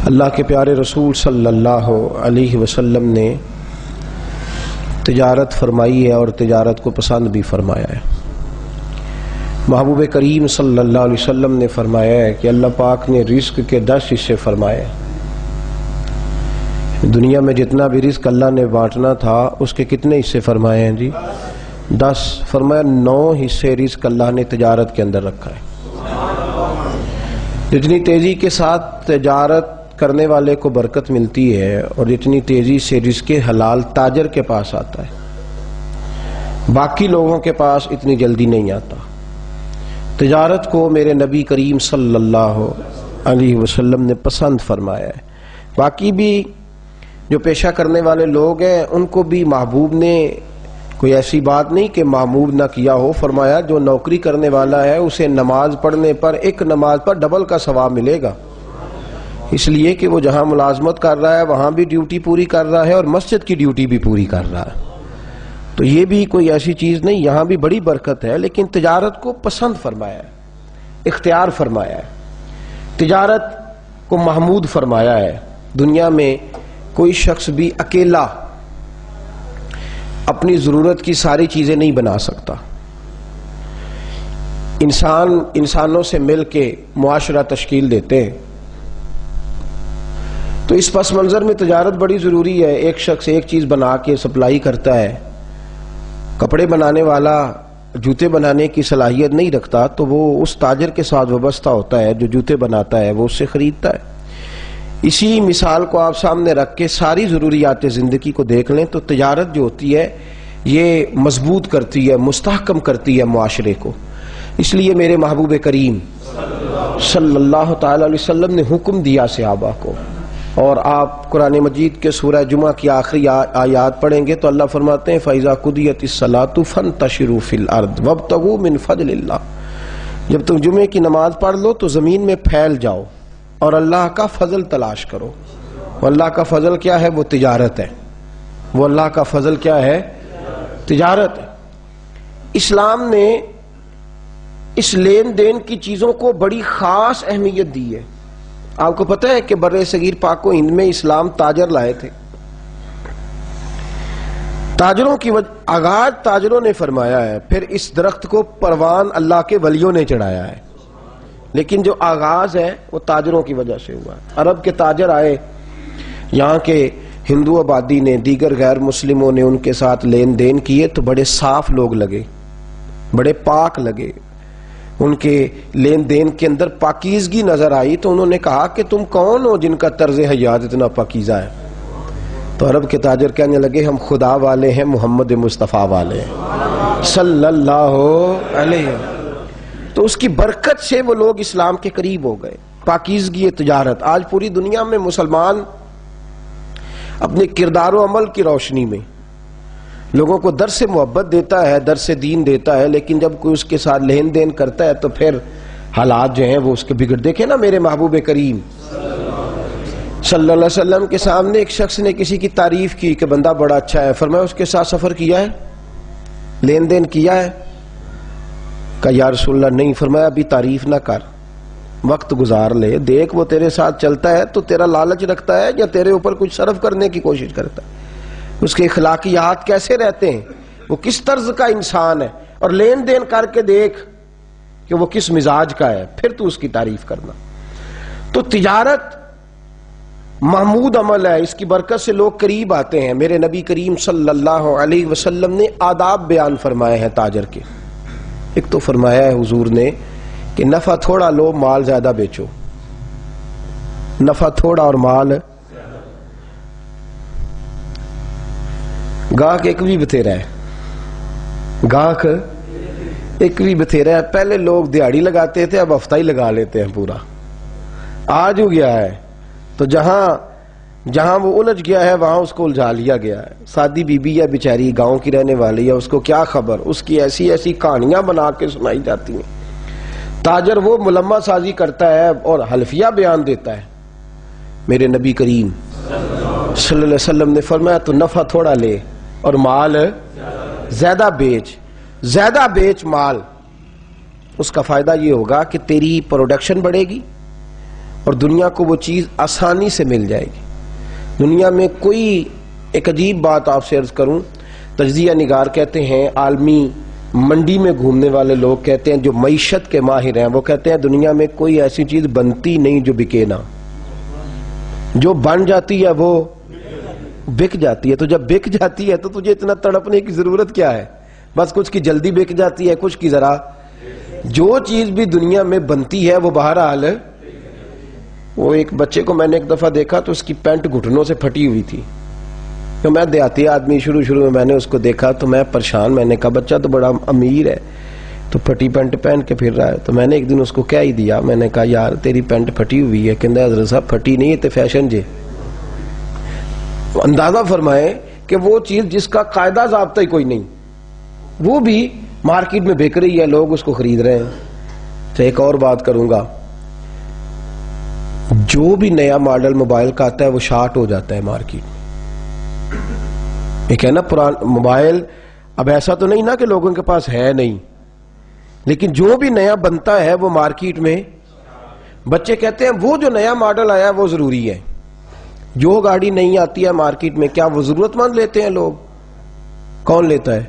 اللہ کے پیارے رسول صلی اللہ علیہ وسلم نے تجارت فرمائی ہے اور تجارت کو پسند بھی فرمایا ہے۔ محبوب کریم صلی اللہ علیہ وسلم نے فرمایا ہے کہ اللہ پاک نے رزق کے 10 حصے فرمائے۔ دنیا میں جتنا بھی رزق اللہ نے بانٹنا تھا اس کے کتنے حصے فرمائے ہیں جی؟ 10۔ فرمایا 9 حصے رزق اللہ نے تجارت کے اندر رکھا ہے۔ جتنی تیزی کے ساتھ تجارت کرنے والے کو برکت ملتی ہے اور جتنی تیزی سے رزق حلال تاجر کے پاس آتا ہے، باقی لوگوں کے پاس اتنی جلدی نہیں آتا۔ تجارت کو میرے نبی کریم صلی اللہ علیہ وسلم نے پسند فرمایا ہے۔ باقی بھی جو پیشہ کرنے والے لوگ ہیں ان کو بھی محبوب نے کوئی ایسی بات نہیں کہ محبوب نہ کیا ہو، فرمایا جو نوکری کرنے والا ہے اسے نماز پڑھنے پر ایک نماز پر ڈبل کا ثواب ملے گا، اس لیے کہ وہ جہاں ملازمت کر رہا ہے وہاں بھی ڈیوٹی پوری کر رہا ہے اور مسجد کی ڈیوٹی بھی پوری کر رہا ہے۔ تو یہ بھی کوئی ایسی چیز نہیں، یہاں بھی بڑی برکت ہے، لیکن تجارت کو پسند فرمایا ہے، اختیار فرمایا ہے، تجارت کو محمود فرمایا ہے۔ دنیا میں کوئی شخص بھی اکیلا اپنی ضرورت کی ساری چیزیں نہیں بنا سکتا۔ انسانوں سے مل کے معاشرہ تشکیل دیتے ہیں، تو اس پس منظر میں تجارت بڑی ضروری ہے۔ ایک شخص ایک چیز بنا کے سپلائی کرتا ہے، کپڑے بنانے والا جوتے بنانے کی صلاحیت نہیں رکھتا تو وہ اس تاجر کے ساتھ وابستہ ہوتا ہے جو جوتے بناتا ہے، وہ اس سے خریدتا ہے۔ اسی مثال کو آپ سامنے رکھ کے ساری ضروریات زندگی کو دیکھ لیں تو تجارت جو ہوتی ہے یہ مضبوط کرتی ہے، مستحکم کرتی ہے معاشرے کو۔ اس لیے میرے محبوب کریم صلی اللہ تعالی علیہ وسلم نے حکم دیا صحابہ کو، اور آپ قرآن مجید کے سورہ جمعہ کی آخری آیات پڑھیں گے تو اللہ فرماتے ہیں فَإِذَا قُضِيَتِ الصَّلَاةُ فَانتَشِرُوا فِي الْأَرْضِ وَابْتَغُوا مِنْ فَضْلِ اللَّهِ۔ جب تم جمعے کی نماز پڑھ لو تو زمین میں پھیل جاؤ اور اللہ کا فضل تلاش کرو۔ وہ اللہ کا فضل کیا ہے؟ وہ تجارت ہے۔ وہ اللہ کا فضل کیا ہے؟ تجارت ہے۔ اسلام نے اس لین دین کی چیزوں کو بڑی خاص اہمیت دی ہے۔ آپ کو پتہ ہے کہ بر صغیر پاک و ہند میں اسلام تاجر لائے تھے۔ تاجروں کی آغاز تاجروں نے فرمایا ہے، پھر اس درخت کو پروان اللہ کے ولیوں نے چڑھایا ہے، لیکن جو آغاز ہے وہ تاجروں کی وجہ سے ہوا ہے۔ عرب کے تاجر آئے، یہاں کے ہندو آبادی نے، دیگر غیر مسلموں نے ان کے ساتھ لین دین کیے تو بڑے صاف لوگ لگے، بڑے پاک لگے، ان کے لین دین کے اندر پاکیزگی نظر آئی۔ تو انہوں نے کہا کہ تم کون ہو جن کا طرز حیات اتنا پاکیزہ ہے؟ تو عرب کے تاجر کہنے لگے ہم خدا والے ہیں، محمد مصطفیٰ والے ہیں صلی اللہ علیہ وسلم۔ تو اس کی برکت سے وہ لوگ اسلام کے قریب ہو گئے۔ پاکیزگی تجارت آج پوری دنیا میں مسلمان اپنے کردار و عمل کی روشنی میں لوگوں کو درس محبت دیتا ہے، درس دین دیتا ہے، لیکن جب کوئی اس کے ساتھ لین دین کرتا ہے تو پھر حالات جو ہیں وہ اس کے بگڑ۔ دیکھیں نا میرے محبوب کریم صلی اللہ علیہ وسلم کے سامنے ایک شخص نے کسی کی تعریف کی کہ بندہ بڑا اچھا ہے، فرمایا اس کے ساتھ سفر کیا ہے، لین دین کیا ہے؟ کہا یا رسول اللہ نہیں۔ فرمایا ابھی تعریف نہ کر، وقت گزار لے، دیکھ وہ تیرے ساتھ چلتا ہے تو تیرا لالچ رکھتا ہے یا تیرے اوپر کچھ صرف کرنے کی کوشش کرتا ہے، اس کے اخلاقیات کیسے رہتے ہیں، وہ کس طرز کا انسان ہے، اور لین دین کر کے دیکھ کہ وہ کس مزاج کا ہے، پھر تو اس کی تعریف کرنا۔ تو تجارت محمود عمل ہے، اس کی برکت سے لوگ قریب آتے ہیں۔ میرے نبی کریم صلی اللہ علیہ وسلم نے آداب بیان فرمائے ہیں تاجر کے۔ ایک تو فرمایا ہے حضور نے کہ نفع تھوڑا لو، مال زیادہ بیچو۔ نفع تھوڑا اور مال گاہک ایک بھی بتھیرا ہے، گاہک ایک بھی بتھیرا ہے۔ پہلے لوگ دیہاڑی لگاتے تھے، اب ہفتہ ہی لگا لیتے ہیں پورا۔ آج ہو گیا ہے تو جہاں وہ الجھ گیا ہے وہاں اس کو الجھا لیا گیا ہے۔ سادی بی بی ہے بیچاری، گاؤں کی رہنے والی ہے، اس کو کیا خبر، اس کی ایسی ایسی کہانیاں بنا کے سنائی جاتی ہیں۔ تاجر وہ ملمہ سازی کرتا ہے اور حلفیہ بیان دیتا ہے۔ میرے نبی کریم صلی اللہ علیہ وسلم نے فرمایا تو نفع تھوڑا لے اور مال زیادہ بیچ، زیادہ بیچ مال۔ اس کا فائدہ یہ ہوگا کہ تیری پروڈکشن بڑھے گی اور دنیا کو وہ چیز آسانی سے مل جائے گی. دنیا میں کوئی ایک عجیب بات آپ سے عرض کروں، تجزیہ نگار کہتے ہیں، عالمی منڈی میں گھومنے والے لوگ کہتے ہیں، جو معیشت کے ماہر ہیں وہ کہتے ہیں دنیا میں کوئی ایسی چیز بنتی نہیں جو بکے نہ. جو بن جاتی ہے وہ بک جاتی ہے. تو جب بک جاتی ہے تو تجھے اتنا تڑپنے کی ضرورت کیا ہے؟ بس کچھ کی جلدی بک جاتی ہے، کچھ کی ذرا. جو چیز بھی دنیا میں بنتی ہے وہ بہرحال. وہ ایک بچے کو میں نے ایک دفعہ دیکھا تو اس کی پینٹ گھٹنوں سے پھٹی ہوئی تھی. تو میں دیہاتی آدمی، شروع میں نے اس کو دیکھا تو میں پریشان. میں نے کہا بچہ تو بڑا امیر ہے تو پھٹی پینٹ پہن کے پھر رہا ہے. تو میں نے ایک دن اس کو کیا ہی دیا، میں نے کہا یار تیری پینٹ پھٹی ہوئی ہے. کہندہ حضرت صاحب پھٹی نہیں ہے، تے فیشن جے. اندازہ فرمائے کہ وہ چیز جس کا قاعدہ ضابطہ ہی کوئی نہیں، وہ بھی مارکیٹ میں بک رہی ہے، لوگ اس کو خرید رہے ہیں. تو ایک اور بات کروں گا، جو بھی نیا ماڈل موبائل کا آتا ہے وہ شارٹ ہو جاتا ہے مارکیٹ میں. ایک ہے نا پرانا موبائل، اب ایسا تو نہیں نا کہ لوگوں کے پاس ہے نہیں، لیکن جو بھی نیا بنتا ہے وہ مارکیٹ میں. بچے کہتے ہیں وہ جو نیا ماڈل آیا ہے وہ ضروری ہے. جو گاڑی نہیں آتی ہے مارکیٹ میں کیا وہ ضرورت مند لیتے ہیں لوگ؟ کون لیتا ہے؟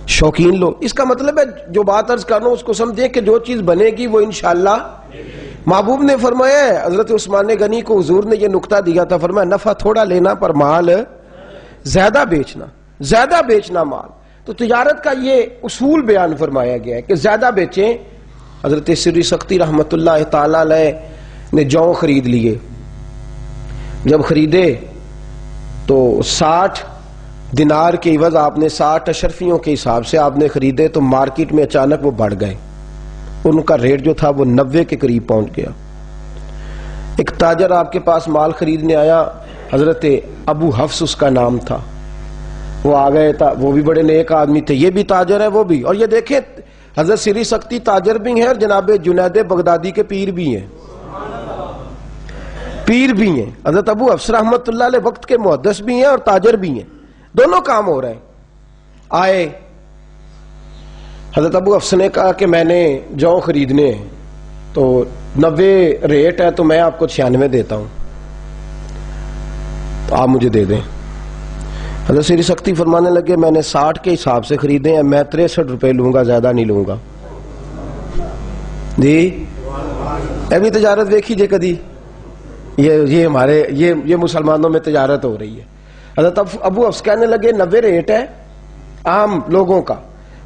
شوقین لوگ. اس کا مطلب ہے جو بات عرض کرنا اس کو سمجھیں کہ جو چیز بنے گی وہ انشاءاللہ. محبوب نے فرمایا ہے، حضرت عثمان غنی کو حضور نے یہ نکتہ دیا تھا، فرمایا نفع تھوڑا لینا پر مال زیادہ بیچنا، زیادہ بیچنا مال. تو تجارت کا یہ اصول بیان فرمایا گیا ہے کہ زیادہ بیچیں. حضرت سری سختی رحمت اللہ تعالی علیہ نے جو خرید لیے، جب خریدے تو 60 دینار کے عوض آپ نے 60 اشرفیوں کے حساب سے آپ نے خریدے، تو مارکیٹ میں اچانک وہ بڑھ گئے. ان کا ریٹ جو تھا وہ 90 کے قریب پہنچ گیا. ایک تاجر آپ کے پاس مال خریدنے آیا، حضرت ابو حفص اس کا نام تھا. وہ آ گئے تھا، وہ بھی بڑے نیک آدمی تھے، یہ بھی تاجر ہے وہ بھی. اور یہ دیکھیں حضرت سری سختی تاجر بھی ہیں اور جناب جنید بغدادی کے پیر بھی ہیں، پیر بھی ہیں. حضرت ابو حفص رحمت اللہ علیہ وقت کے محدث بھی ہیں اور تاجر بھی ہیں، دونوں کام ہو رہے ہیں. آئے حضرت ابو حفص نے کہا کہ میں نے جو خریدنے ہیں تو 90 ریٹ ہے، تو میں آپ کو 96 دیتا ہوں، تو آپ مجھے دے دیں. حضرت سری سختی فرمانے لگے میں نے 60 کے حساب سے خریدے ہیں، میں 63 روپے لوں گا، زیادہ نہیں لوں گا. جی ابھی تجارت دیکھی جے کدی، یہ ہمارے یہ مسلمانوں میں تجارت ہو رہی ہے. حضرت ابو حفص کہنے لگے 90 ریٹ ہے عام لوگوں کا،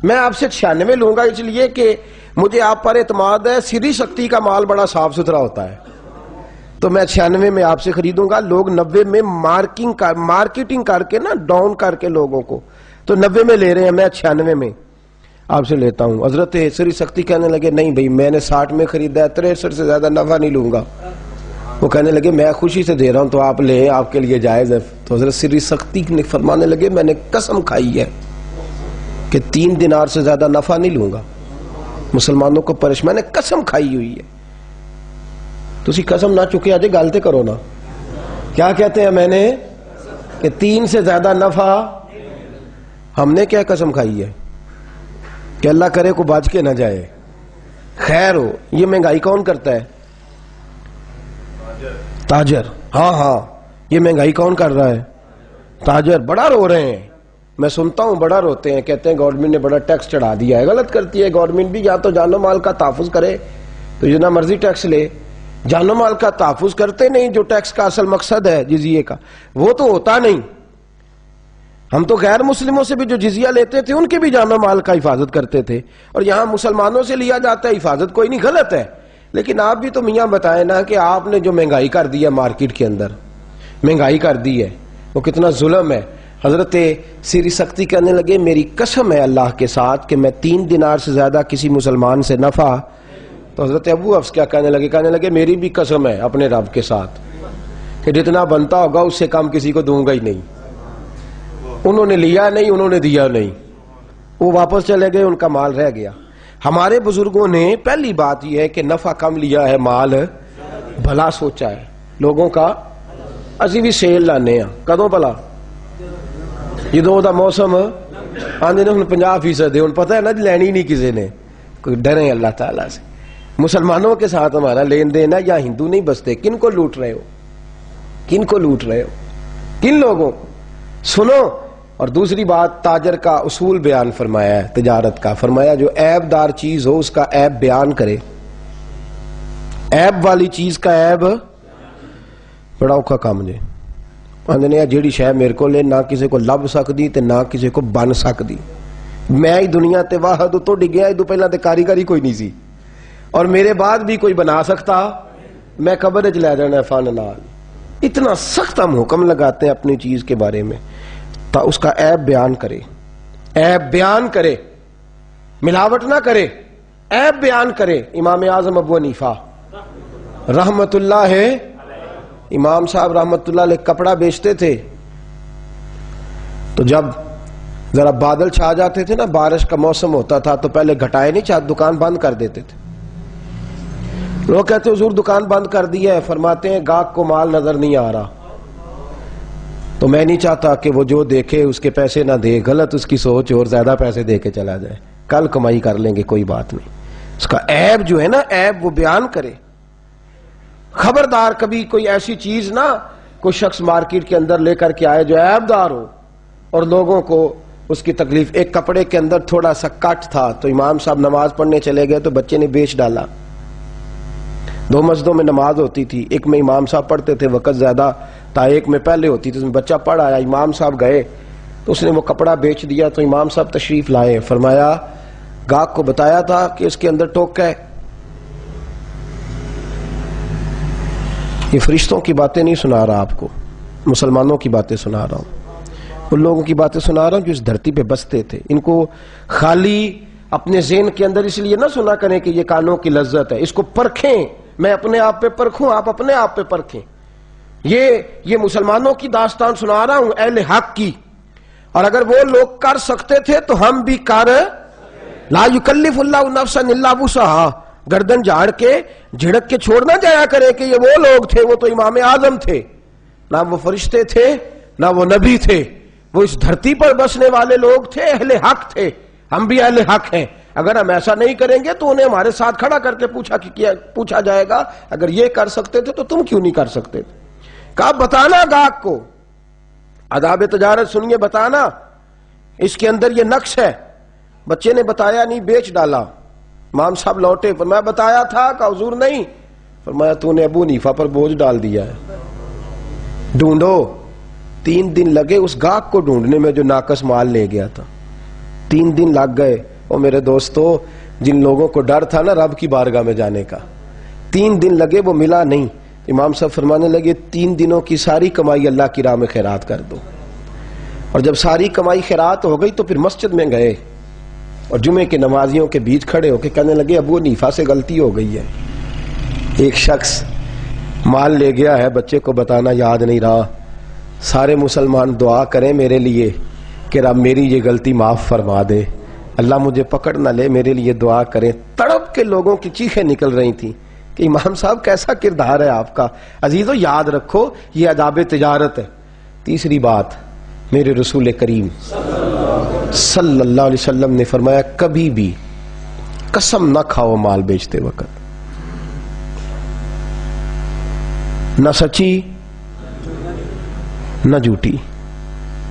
میں آپ سے 96 لوں گا، اس لیے کہ مجھے آپ پر اعتماد ہے، سری سختی کا مال بڑا صاف ستھرا ہوتا ہے، تو میں 96 میں آپ سے خریدوں گا. لوگ 90 میں مارکیٹنگ کر کے نا ڈاؤن کر کے لوگوں کو تو 90 میں لے رہے ہیں، میں 96 میں آپ سے لیتا ہوں. حضرت سری سختی کہنے لگے نہیں بھائی میں نے 60 میں خریدا ہے، 63 سے زیادہ نفع نہیں لوں گا. وہ کہنے لگے میں خوشی سے دے رہا ہوں تو آپ لیں، آپ کے لیے جائز ہے. تو حضرت سری سختی نے فرمانے لگے میں نے قسم کھائی ہے کہ 3 دینار سے زیادہ نفع نہیں لوں گا، مسلمانوں کو میں نے قسم کھائی ہوئی ہے. تو اسی قسم نہ چکے آجے گالتے کرو نا. کیا کہتے ہیں میں نے کہ 3 سے زیادہ نفع. ہم نے کیا قسم کھائی ہے کہ اللہ کرے کو بچ کے نہ جائے. خیر ہو. یہ مہنگائی کون کرتا ہے؟ تاجر. ہاں یہ مہنگائی کون کر رہا ہے؟ تاجر. بڑا رو رہے ہیں، میں سنتا ہوں بڑا روتے ہیں، کہتے ہیں گورنمنٹ نے بڑا ٹیکس چڑھا دیا ہے. غلط کرتی ہے گورنمنٹ بھی، یا تو جان و مال کا تحفظ کرے تو جتنا مرضی ٹیکس لے. جان و مال کا تحفظ کرتے نہیں، جو ٹیکس کا اصل مقصد ہے جزیے کا وہ تو ہوتا نہیں. ہم تو غیر مسلموں سے بھی جو جزیہ لیتے تھے ان کے بھی جان و مال کا حفاظت کرتے تھے، اور یہاں مسلمانوں سے لیا جاتا ہے حفاظت. کوئی نہیں، غلط ہے، لیکن آپ بھی تو میاں بتائیں نا کہ آپ نے جو مہنگائی کر دی ہے مارکیٹ کے اندر، مہنگائی کر دی ہے، وہ کتنا ظلم ہے. حضرت سری سختی کہنے لگے میری قسم ہے اللہ کے ساتھ کہ میں 3 دینار سے زیادہ کسی مسلمان سے نفع. تو حضرت ابو حفص کیا کہنے لگے میری بھی قسم ہے اپنے رب کے ساتھ کہ جتنا بنتا ہوگا اس سے کم کسی کو دوں گا ہی نہیں. انہوں نے لیا نہیں، انہوں نے دیا نہیں، وہ واپس چلے گئے، ان کا مال رہ گیا. ہمارے بزرگوں نے پہلی بات یہ ہے کہ نفع کم لیا ہے، مال بھلا سوچا ہے لوگوں کا. اسی بھی سیل لانے ہیں کدوں بھلا جدوں دا موسم آندے نے 50% دے، پتہ ہے نا لینی نہیں کسی نے، کوئی ڈرے اللہ تعالیٰ سے. مسلمانوں کے ساتھ ہمارا لین دین ہے یا ہندو نہیں بستے؟ کن کو لوٹ رہے ہو؟ کن کو لوٹ رہے ہو؟ کن لوگوں کو؟ سنو. اور دوسری بات، تاجر کا اصول بیان فرمایا ہے تجارت کا. فرمایا جو عیب دار چیز ہو اس کا عیب بیان کرے. عیب والی چیز کا عیب بڑا اوکھا کام جے. آندنے جیڑی شے میرے کو لے نہ کسی کو لب سکتی تے نہ کسی کو بن سکتی. میں ہی دنیا تے واحد تو ڈگیا ادو پہلا تے کاریگری کوئی نہیں سی، اور میرے بعد بھی کوئی بنا سکتا. میں قبر وچ لے جانا فن نال. اتنا سخت ہم حکم لگاتے ہیں اپنی چیز کے بارے میں تا اس کا عیب بیان کرے. عیب بیان کرے، ملاوٹ نہ کرے، عیب بیان کرے. امام اعظم ابو حنیفہ رحمت اللہ ہے، امام صاحب رحمت اللہ علیہ کپڑا بیچتے تھے. تو جب ذرا بادل چھا جاتے تھے نا، بارش کا موسم ہوتا تھا، تو پہلے گھٹائے نہیں چاہتے، دکان بند کر دیتے تھے. لوگ کہتے حضور دکان بند کر دی ہے. فرماتے ہیں گاہک کو مال نظر نہیں آ رہا، تو میں نہیں چاہتا کہ وہ جو دیکھے اس کے پیسے نہ دے. غلط اس کی سوچ اور زیادہ پیسے دے کے چلا جائے. کل کمائی کر لیں گے، کوئی بات نہیں. اس کا عیب جو ہے نا، عیب وہ بیان کرے. خبردار کبھی کوئی ایسی چیز نہ کوئی شخص مارکیٹ کے اندر لے کر کے آئے جو عیب دار ہو اور لوگوں کو اس کی تکلیف. ایک کپڑے کے اندر تھوڑا سا کٹ تھا، تو امام صاحب نماز پڑھنے چلے گئے تو بچے نے بیچ ڈالا. 2 مسجدوں میں نماز ہوتی تھی، ایک میں امام صاحب پڑھتے تھے، وقت زیادہ تھا، ایک میں پہلے ہوتی تھی. اس میں بچہ پڑھ آیا، امام صاحب گئے تو اس نے وہ کپڑا بیچ دیا. تو امام صاحب تشریف لائے، فرمایا گاہک کو بتایا تھا کہ اس کے اندر ٹوکا ہے. یہ فرشتوں کی باتیں نہیں سنا رہا آپ کو، مسلمانوں کی باتیں سنا رہا ہوں. ان لوگوں کی باتیں سنا رہا ہوں جو اس دھرتی پہ بستے تھے. ان کو خالی اپنے ذہن کے اندر اس لیے نہ سنا کریں کہ یہ کانوں کی لذت ہے. اس کو پرکھیں. میں اپنے آپ پہ پرکھوں، آپ اپنے آپ پہ پرکھیں. یہ مسلمانوں کی داستان سنا رہا ہوں، اہل حق کی. اور اگر وہ لوگ کر سکتے تھے تو ہم بھی کر. لا یکلف اللہ نفسا الا وسعہا. گردن جھاڑ کے جھڑک کے چھوڑنا جایا کرے کہ یہ وہ لوگ تھے. وہ تو امام اعظم تھے، نہ وہ فرشتے تھے نہ وہ نبی تھے. وہ اس دھرتی پر بسنے والے لوگ تھے، اہل حق تھے. ہم بھی اہل حق ہیں. اگر ہم ایسا نہیں کریں گے تو انہیں ہمارے ساتھ کھڑا کر کے پوچھا جائے گا اگر یہ کر سکتے تھے تو تم کیوں نہیں کر سکتے تھے. کہا بتانا گاہک کو، آداب تجارت سنیے، بتانا اس کے اندر یہ نقص ہے. بچے نے بتایا نہیں، بیچ ڈالا. امام صاحب لوٹے، فرمایا بتایا تھا؟ کہ حضور نہیں. فرمایا تو نے ابو حنیفہ پر بوجھ ڈال دیا ہے. ڈھونڈو. 3 دن لگے اس گاہک کو ڈھونڈنے میں جو ناقص مال لے گیا تھا. 3 دن لگ گئے. اور میرے دوستو، جن لوگوں کو ڈر تھا نا رب کی بارگاہ میں جانے کا، 3 دن لگے، وہ ملا نہیں. امام صاحب فرمانے لگے 3 دنوں کی ساری کمائی اللہ کی راہ میں خیرات کر دو. اور جب ساری کمائی خیرات ہو گئی تو پھر مسجد میں گئے اور جمعے کے نمازیوں کے بیچ کھڑے ہو کے کہنے لگے ابو حنیفہ سے غلطی ہو گئی ہے. ایک شخص مال لے گیا ہے، بچے کو بتانا یاد نہیں رہا. سارے مسلمان دعا کریں میرے لیے کہ رب میری یہ غلطی معاف فرما دے، اللہ مجھے پکڑ نہ لے، میرے لیے دعا کریں. تڑپ کے لوگوں کی چیخیں نکل رہی تھیں کہ امام صاحب کیسا کردار ہے آپ کا. عزیزو یاد رکھو یہ آداب تجارت ہے. تیسری بات، میرے رسول کریم صلی اللہ علیہ وسلم نے فرمایا کبھی بھی قسم نہ کھاؤ مال بیچتے وقت، نہ سچی نہ جھوٹی.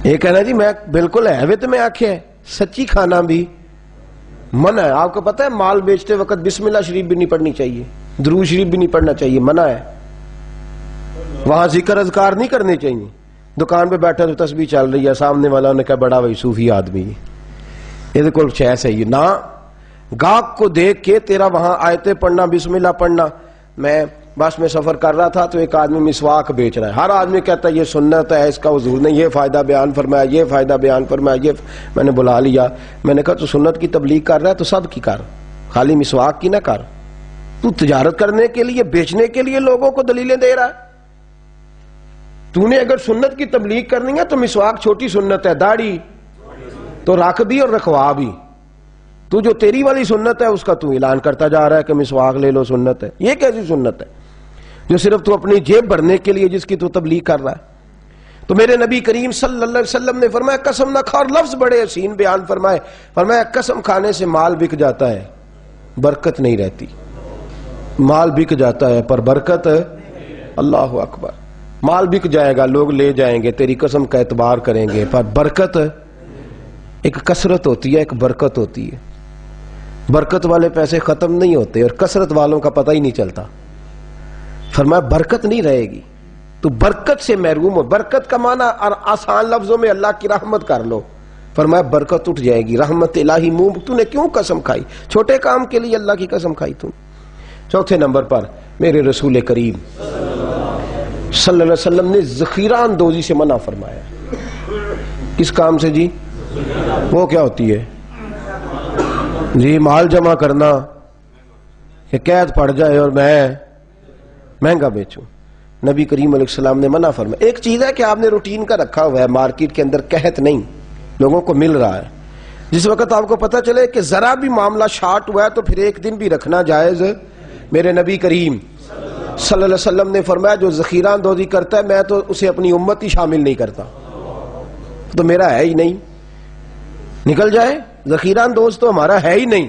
یہ کہنا جی میں بالکل ہے تو میں آنکھیں سچی کھانا بھی منع ہے. آپ کو پتہ ہے مال بیچتے وقت بسم اللہ شریف بھی نہیں پڑھنی چاہیے، درود شریف بھی نہیں پڑھنا چاہیے، منع ہے. وہاں ذکر اذکار نہیں کرنے چاہیے. دکان پہ بیٹھا تو تسبیح چل رہی ہے، سامنے والا نے کہا بڑا وہی صوفی آدمی یہ کوئی شے صحیح نہ. گاہک کو دیکھ کے تیرا وہاں آیتیں پڑھنا، بسم اللہ پڑھنا. میں بس میں سفر کر رہا تھا تو ایک آدمی مسواک بیچ رہا ہے. ہر آدمی کہتا ہے یہ سنت ہے، اس کا حضور نے یہ فائدہ بیان فرمایا، یہ فائدہ بیان فرمایا. یہ میں نے بلا لیا، میں نے کہا تو سنت کی تبلیغ کر رہا ہے تو سب کی کر، خالی مسواک کی نہ کر. تو تجارت کرنے کے لیے، بیچنے کے لیے لوگوں کو دلیلیں دے رہا ہے. تو نے اگر سنت کی تبلیغ کرنی ہے تو مسواک چھوٹی سنت ہے، داڑھی تو رکھ بھی اور رکھوا بھی. تو جو تیری والی سنت ہے اس کا تو اعلان کرتا جا رہا ہے کہ مسواک لے لو سنت ہے. یہ کیسی سنت ہے جو صرف تو اپنی جیب بھرنے کے لیے جس کی تو تبلیغ کر رہا ہے. تو میرے نبی کریم صلی اللہ علیہ وسلم نے فرمایا قسم نہ کھا. اور لفظ بڑے حسین بیان فرمائے، فرمایا قسم کھانے سے مال بک جاتا ہے، برکت نہیں رہتی. مال بک جاتا ہے پر برکت، اللہ اکبر، مال بک جائے گا، لوگ لے جائیں گے، تیری قسم کا اعتبار کریں گے، پر برکت، ایک کثرت ہوتی ہے، ایک برکت ہوتی ہے۔ برکت والے پیسے ختم نہیں ہوتے اور کثرت والوں کا پتہ ہی نہیں چلتا۔ فرمایا برکت نہیں رہے گی، تو برکت سے محروم ہو۔ برکت کا معنی آسان لفظوں میں اللہ کی رحمت کر لو۔ فرمایا برکت اٹھ جائے گی، رحمت الہی منہ، تو نے کیوں قسم کھائی؟ چھوٹے کام کے لیے اللہ کی قسم کھائی تو۔ چوتھے نمبر پر میرے رسول کریم صلی اللہ علیہ وسلم نے ذخیرہ اندوزی سے منع فرمایا۔ کس کام سے جی؟ وہ کیا ہوتی ہے جی؟ مال جمع کرنا کہ قید پڑ جائے اور میں مہنگا بیچوں۔ نبی کریم علیہ السلام نے منع فرمایا۔ ایک چیز ہے کہ آپ نے روٹین کا رکھا ہوا ہے، مارکیٹ کے اندر قحط نہیں، لوگوں کو مل رہا ہے، جس وقت آپ کو پتہ چلے کہ ذرا بھی معاملہ شارٹ ہوا ہے تو پھر ایک دن بھی رکھنا جائز۔ میرے نبی کریم صلی اللہ علیہ وسلم نے فرمایا جو ذخیرہ اندوزی کرتا ہے میں تو اسے اپنی امت ہی شامل نہیں کرتا، تو میرا ہے ہی نہیں، نکل جائے، ذخیرہ اندوز تو ہمارا ہے ہی نہیں۔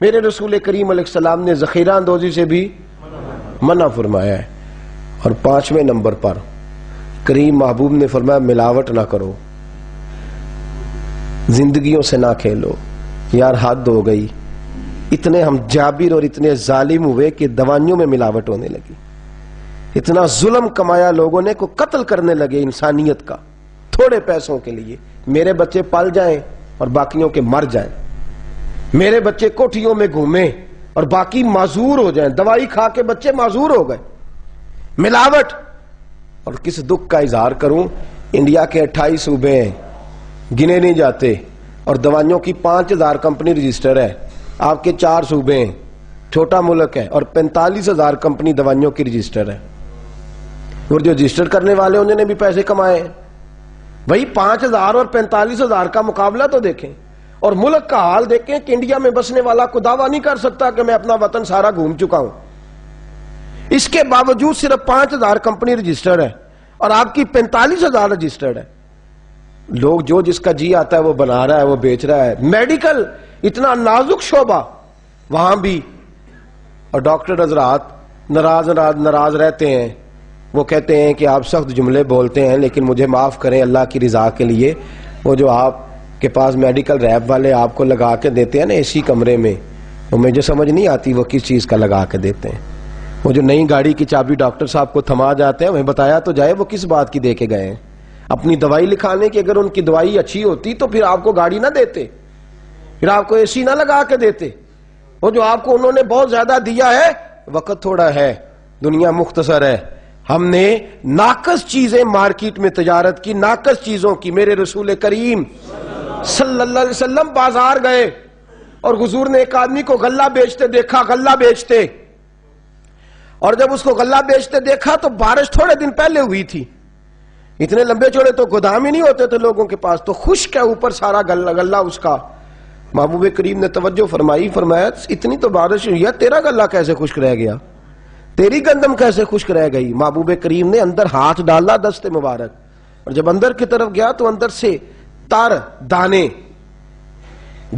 میرے رسول کریم علیہ السلام نے ذخیرہ اندوزی سے بھی منع فرمایا ہے۔ اور پانچویں نمبر پر کریم محبوب نے فرمایا ملاوٹ نہ کرو، زندگیوں سے نہ کھیلو۔ یار حد ہو گئی، اتنے ہم جابر اور اتنے ظالم ہوئے کہ دوائیوں میں ملاوٹ ہونے لگی، اتنا ظلم کمایا لوگوں نے کو قتل کرنے لگے انسانیت کا تھوڑے پیسوں کے لیے۔ میرے بچے پل جائیں اور باقیوں کے مر جائیں، میرے بچے کوٹھیوں میں گھومیں اور باقی معذور ہو جائیں، دوائی کھا کے بچے معذور ہو گئے۔ ملاوٹ، اور کس دکھ کا اظہار کروں، انڈیا کے 28 صوبے ہیں، گنے نہیں جاتے، اور دوائیوں کی 5000 کمپنی رجسٹر ہے۔ آپ کے 4 صوبے ہیں، چھوٹا ملک ہے، اور 45,000 کمپنی دوائیوں کی رجسٹر ہے، اور جو رجسٹر کرنے والے انہوں نے بھی پیسے کمائے ہیں۔ وہی 5000 اور 45,000 کا مقابلہ تو دیکھیں، اور ملک کا حال دیکھیں کہ انڈیا میں بسنے والا کو دعویٰ نہیں کر سکتا کہ میں اپنا وطن سارا گھوم چکا ہوں، اس کے باوجود صرف 5000 کمپنی رجسٹر ہے اور آپ کی 45,000 رجسٹرڈ ہے۔ لوگ جو جس کا جی آتا ہے وہ بنا رہا ہے، وہ بیچ رہا ہے۔ میڈیکل اتنا نازک شعبہ، وہاں بھی، اور ڈاکٹر حضرات ناراض رہتے ہیں، وہ کہتے ہیں کہ آپ سخت جملے بولتے ہیں لیکن مجھے معاف کریں اللہ کی رضا کے لیے، وہ جو آپ کے پاس میڈیکل ریپ والے آپ کو لگا کے دیتے ہیں نا اسی کمرے میں، وہ مجھے سمجھ نہیں آتی وہ کس چیز کا لگا کے دیتے ہیں۔ وہ جو نئی گاڑی کی چابی ڈاکٹر صاحب کو تھما جاتے ہیں، ہمیں بتایا تو جائے وہ کس بات کی دے کے گئے ہیں؟ اپنی دوائی لکھانے کی۔ اگر ان کی دوائی اچھی ہوتی تو پھر آپ کو گاڑی نہ دیتے، پھر آپ کو اے سی نہ لگا کے دیتے۔ وہ جو آپ کو انہوں نے بہت زیادہ دیا ہے، وقت تھوڑا ہے، دنیا مختصر ہے، ہم نے ناقص چیزیں مارکیٹ میں تجارت کی، ناقص چیزوں کی۔ میرے رسول کریم صلی اللہ علیہ وسلم بازار گئے اور حضور نے ایک آدمی کو غلہ بیچتے دیکھا، غلہ بیچتے، اور جب اس کو غلہ بیچتے دیکھا تو بارش تھوڑے دن پہلے ہوئی تھی، اتنے لمبے چوڑے تو گودام ہی نہیں ہوتے تھے لوگوں کے پاس، تو خشک ہے اوپر سارا غلہ اس کا۔ محبوب کریم نے توجہ فرمائی، فرمایا اتنی تو بارش ہوئی ہے، تیرا غلہ کیسے خشک رہ گیا، تیری گندم کیسے خشک رہ گئی؟ محبوب کریم نے اندر ہاتھ ڈالا دست مبارک، اور جب اندر کی طرف گیا تو اندر سے تر دانے،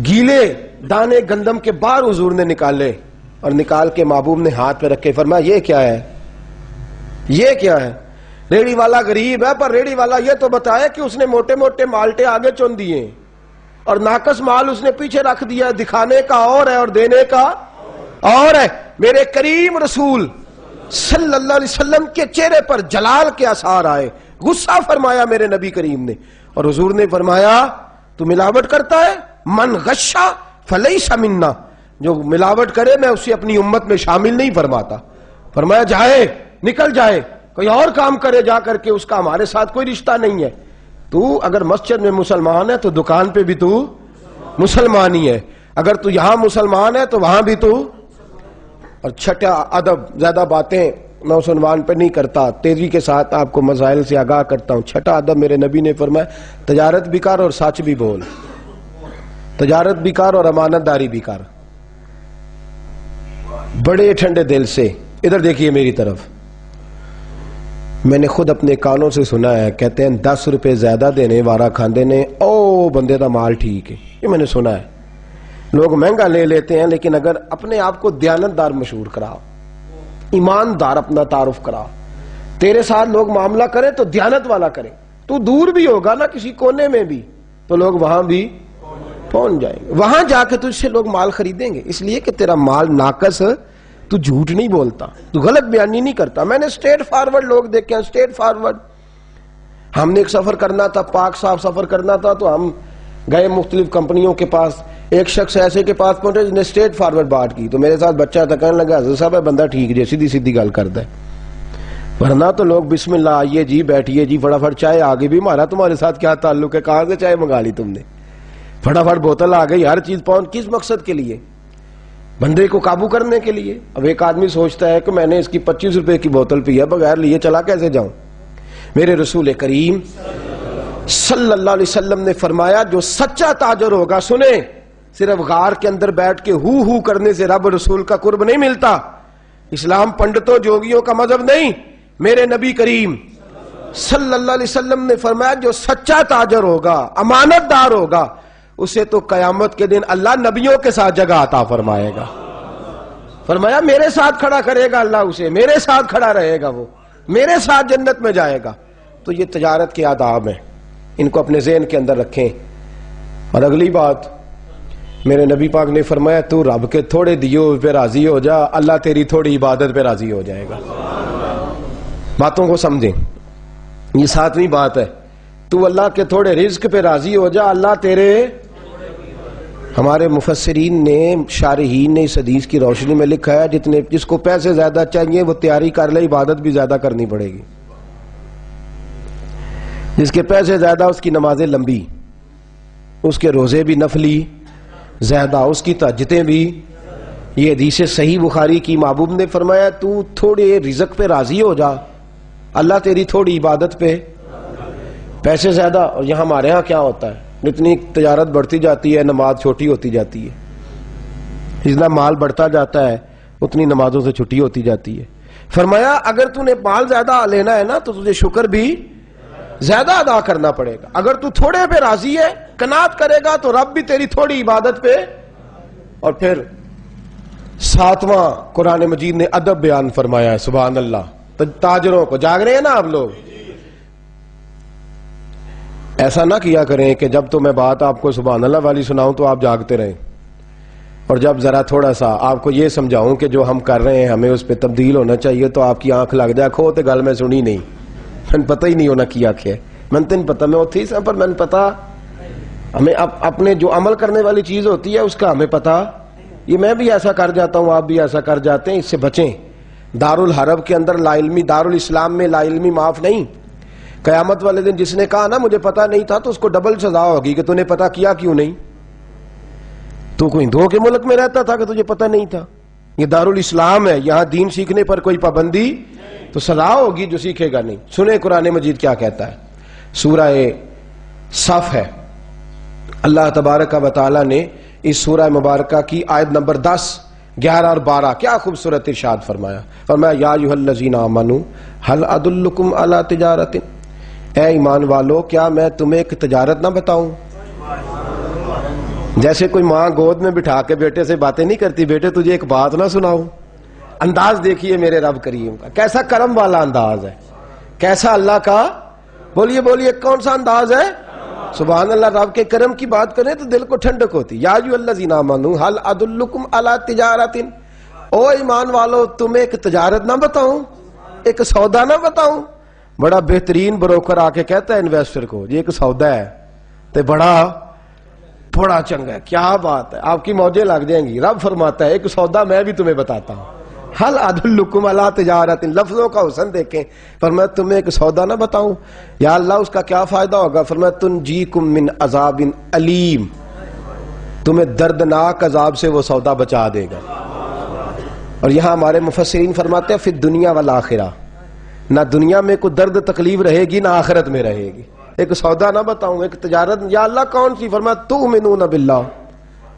گیلے دانے گندم کے باہر حضور نے نکالے، اور نکال کے محبوب نے ہاتھ پہ رکھے، فرمایا یہ کیا ہے، یہ کیا ہے؟ ریڑی والا غریب ہے، پر ریڑی والا یہ تو بتائے کہ اس نے موٹے موٹے مالٹے آگے چن دیے اور ناقص مال اس نے پیچھے رکھ دیا، دکھانے کا اور ہے اور دینے کا اور ہے۔ میرے کریم رسول صلی اللہ علیہ وسلم کے چہرے پر جلال کے آثار آئے، غصہ فرمایا میرے نبی کریم نے، اور حضور نے فرمایا تو ملاوٹ کرتا ہے، من غشا فلیس منا، جو ملاوٹ کرے میں اسے اپنی امت میں شامل نہیں فرماتا۔ فرمایا جائے، نکل جائے، کوئی اور کام کرے جا کر کے، اس کا ہمارے ساتھ کوئی رشتہ نہیں ہے۔ تو اگر مسجد میں مسلمان ہے تو دکان پہ بھی تو مسلمان ہی ہے، اگر تو یہاں مسلمان ہے تو وہاں بھی تو۔ اور چھٹا ادب، زیادہ باتیں میں اس عنوان پہ نہیں کرتا، تیزی کے ساتھ آپ کو مسائل سے آگاہ کرتا ہوں۔ چھٹا ادب میرے نبی نے فرمایا تجارت بھی کر اور سچ بھی بول، تجارت بھی کر اور امانت داری بھی کر، بڑے ٹھنڈے دل سے۔ ادھر دیکھیے میری طرف، میں نے خود اپنے کانوں سے سنا ہے، کہتے ہیں 10 روپے زیادہ دینے وارا کھاندے نے او بندے دا مال ٹھیک ہے، یہ میں نے سنا ہے۔ لوگ مہنگا لے لیتے ہیں لیکن اگر اپنے آپ کو دیانتدار مشہور کراؤ، ایماندار اپنا تعارف کرا. تیرے ساتھ لوگ معاملہ کریں تو دیانت والا کریں. تو دور بھی ہوگا نا کسی کونے میں بھی تو لوگ وہاں بھی پہنچ جائیں گے, وہاں جا کے تجھ سے لوگ مال خریدیں گے, اس لیے کہ تیرا مال ناقص, تو جھوٹ نہیں بولتا, تو غلط بیانی نہیں کرتا. میں نے اسٹریٹ فارورڈ لوگ دیکھے ہیں, اسٹریٹ فارورڈ. ہم نے ایک سفر کرنا تھا, پاک صاحب سفر کرنا تھا, تو ہم گئے مختلف کمپنیوں کے پاس. ایک شخص ایسے کے پاس پہنچے جس نے اسٹریٹ فارورڈ بات کی, تو میرے ساتھ بچہ تھا, کہنے لگا حضرت صاحب بندہ ٹھیک جی, سیدھی سیدھی گل کرتا ہے. ورنہ تو لوگ بسم اللہ آئیے جی, بیٹھیے جی, فٹافٹ چائے آ گئی بھی, ہمارا تمہارے ساتھ کیا تعلق ہے, کہاں سے چائے منگا لی تم نے, فٹافٹ بوتل آ گئی, ہر چیز پہنچ. کس مقصد کے لیے؟ بندے کو قابو کرنے کے لیے. اب ایک آدمی سوچتا ہے کہ میں نے اس کی 25 روپے کی بوتل پی ہے, بغیر لیے چلا کیسے جاؤں. میرے رسول کریم صلی اللہ علیہ وسلم نے فرمایا جو سچا تاجر ہوگا, سنیں, صرف غار کے اندر بیٹھ کے ہو کرنے سے رب رسول کا قرب نہیں ملتا. اسلام پنڈتوں جوگیوں کا مذہب نہیں. میرے نبی کریم صلی اللہ علیہ وسلم نے فرمایا جو سچا تاجر ہوگا, امانت دار ہوگا, اسے تو قیامت کے دن اللہ نبیوں کے ساتھ جگہ عطا فرمائے گا. فرمایا میرے ساتھ کھڑا کرے گا اللہ اسے, میرے ساتھ کھڑا رہے گا, وہ میرے ساتھ جنت میں جائے گا. تو یہ تجارت کے آداب ہیں, ان کو اپنے ذہن کے اندر رکھیں. اور اگلی بات, میرے نبی پاک نے فرمایا تو رب کے تھوڑے دیو پہ راضی ہو جا, اللہ تیری تھوڑی عبادت پہ راضی ہو جائے گا. باتوں کو سمجھیں, یہ 7ویں بات ہے. تو اللہ کے تھوڑے رزق پہ راضی ہو جا, اللہ تیرے. ہمارے مفسرین نے, شارحین نے اس حدیث کی روشنی میں لکھا ہے جس کو پیسے زیادہ چاہیے وہ تیاری کر لے, عبادت بھی زیادہ کرنی پڑے گی. جس کے پیسے زیادہ اس کی نمازیں لمبی, اس کے روزے بھی نفلی زیادہ, اس کی تہجدیں بھی. یہ حدیث صحیح بخاری کی, محبوب نے فرمایا تو تھوڑے رزق پہ راضی ہو جا, اللہ تیری تھوڑی عبادت پہ. پیسے زیادہ, اور یہاں ہمارے ہاں کیا ہوتا ہے, جتنی تجارت بڑھتی جاتی ہے نماز چھوٹی ہوتی جاتی ہے. جتنا مال بڑھتا جاتا ہے اتنی نمازوں سے چھٹی ہوتی جاتی ہے. فرمایا اگر تو نے مال زیادہ لینا ہے نا تو تجھے شکر بھی زیادہ ادا کرنا پڑے گا. اگر تو تھوڑے پہ راضی ہے, قناعت کرے گا, تو رب بھی تیری تھوڑی عبادت پہ. اور پھر 7واں قرآن مجید نے ادب بیان فرمایا ہے, سبحان اللہ. تاجروں کو, جاگ رہے ہیں نا آپ لوگ, ایسا نہ کیا کریں کہ جب تو میں بات آپ کو سبحان اللہ والی سناؤں تو آپ جاگتے رہیں, اور جب ذرا تھوڑا سا آپ کو یہ سمجھاؤں کہ جو ہم کر رہے ہیں ہمیں اس پہ تبدیل ہونا چاہیے, تو آپ کی آنکھ لگ جائے کھو تے گل میں سنی نہیں, میں نے پتہ ہی نہیں ہونا کیا کہ میں نے تین پتہ, میں اتھی سا پر میں نے پتہ, ہمیں اپنے جو عمل کرنے والی چیز ہوتی ہے اس کا ہمیں پتہ. یہ میں بھی ایسا کر جاتا ہوں, آپ بھی ایسا کر جاتے ہیں, اس سے بچیں. دارالحرب کے اندر لا علمی, دارالاسلام میں لا علمی معاف نہیں. قیامت والے دن جس نے کہا نا مجھے پتا نہیں تھا, تو اس کو ڈبل سزا ہوگی کہ تو نے پتا کیا کیوں نہیں. تو کوئی ہندوؤں کے ملک میں رہتا تھا کہ تجھے پتا نہیں تھا. یہ دارالاسلام ہے, یہاں دین سیکھنے پر کوئی پابندی, تو سزا ہوگی جو سیکھے گا نہیں. سنیں قرآن مجید کیا کہتا ہے. سورہ صف ہے, اللہ تبارک و تعالی نے اس سورہ مبارکہ کی آیت نمبر 10, 11 اور 12 کیا خوبصورت ارشاد فرمایا. فرمایا یا ایھا الذین آمنوا هل ادلکم علی تجارت, اے ایمان والو کیا میں تمہیں ایک تجارت نہ بتاؤں. جیسے کوئی ماں گود میں بٹھا کے بیٹے سے باتیں نہیں کرتی, بیٹے تجھے ایک بات نہ سناؤں. انداز دیکھیے میرے رب کریم کا, کیسا کرم والا انداز ہے, کیسا اللہ کا, بولیے بولیے کون سا انداز ہے. سبحان اللہ. رب کے کرم کی بات کریں تو دل کو ٹھنڈک ہوتی. یا ایھا الذین آمنوا هل ادلکم علی تجارت, او ایمان والو تمہیں ایک تجارت نہ بتاؤں, ایک سودا نہ بتاؤں. بڑا بہترین بروکر آ کے کہتا ہے انویسٹر کو یہ ایک سودا ہے, تو بڑا چنگا ہے, کیا بات ہے, آپ کی موجیں لگ جائیں گی. رب فرماتا ہے ایک سودا میں بھی تمہیں بتاتا ہوں. حل ادلکم علی تجارت, لفظوں کا حسن دیکھیں. فرمایا تمہیں ایک سودا نہ بتاؤں. یا اللہ اس کا کیا فائدہ ہوگا. فرمایا تنجیکم من عذاب علیم, تمہیں دردناک عذاب سے وہ سودا بچا دے گا. اور یہاں ہمارے مفسرین فرماتے ہیں فی الدنیا والآخرہ, نہ دنیا میں کوئی درد تکلیف رہے گی نہ آخرت میں رہے گی. ایک سودا نہ بتاؤں, ایک تجارت. یا اللہ کون سی. فرمایا تؤمنون باللہ,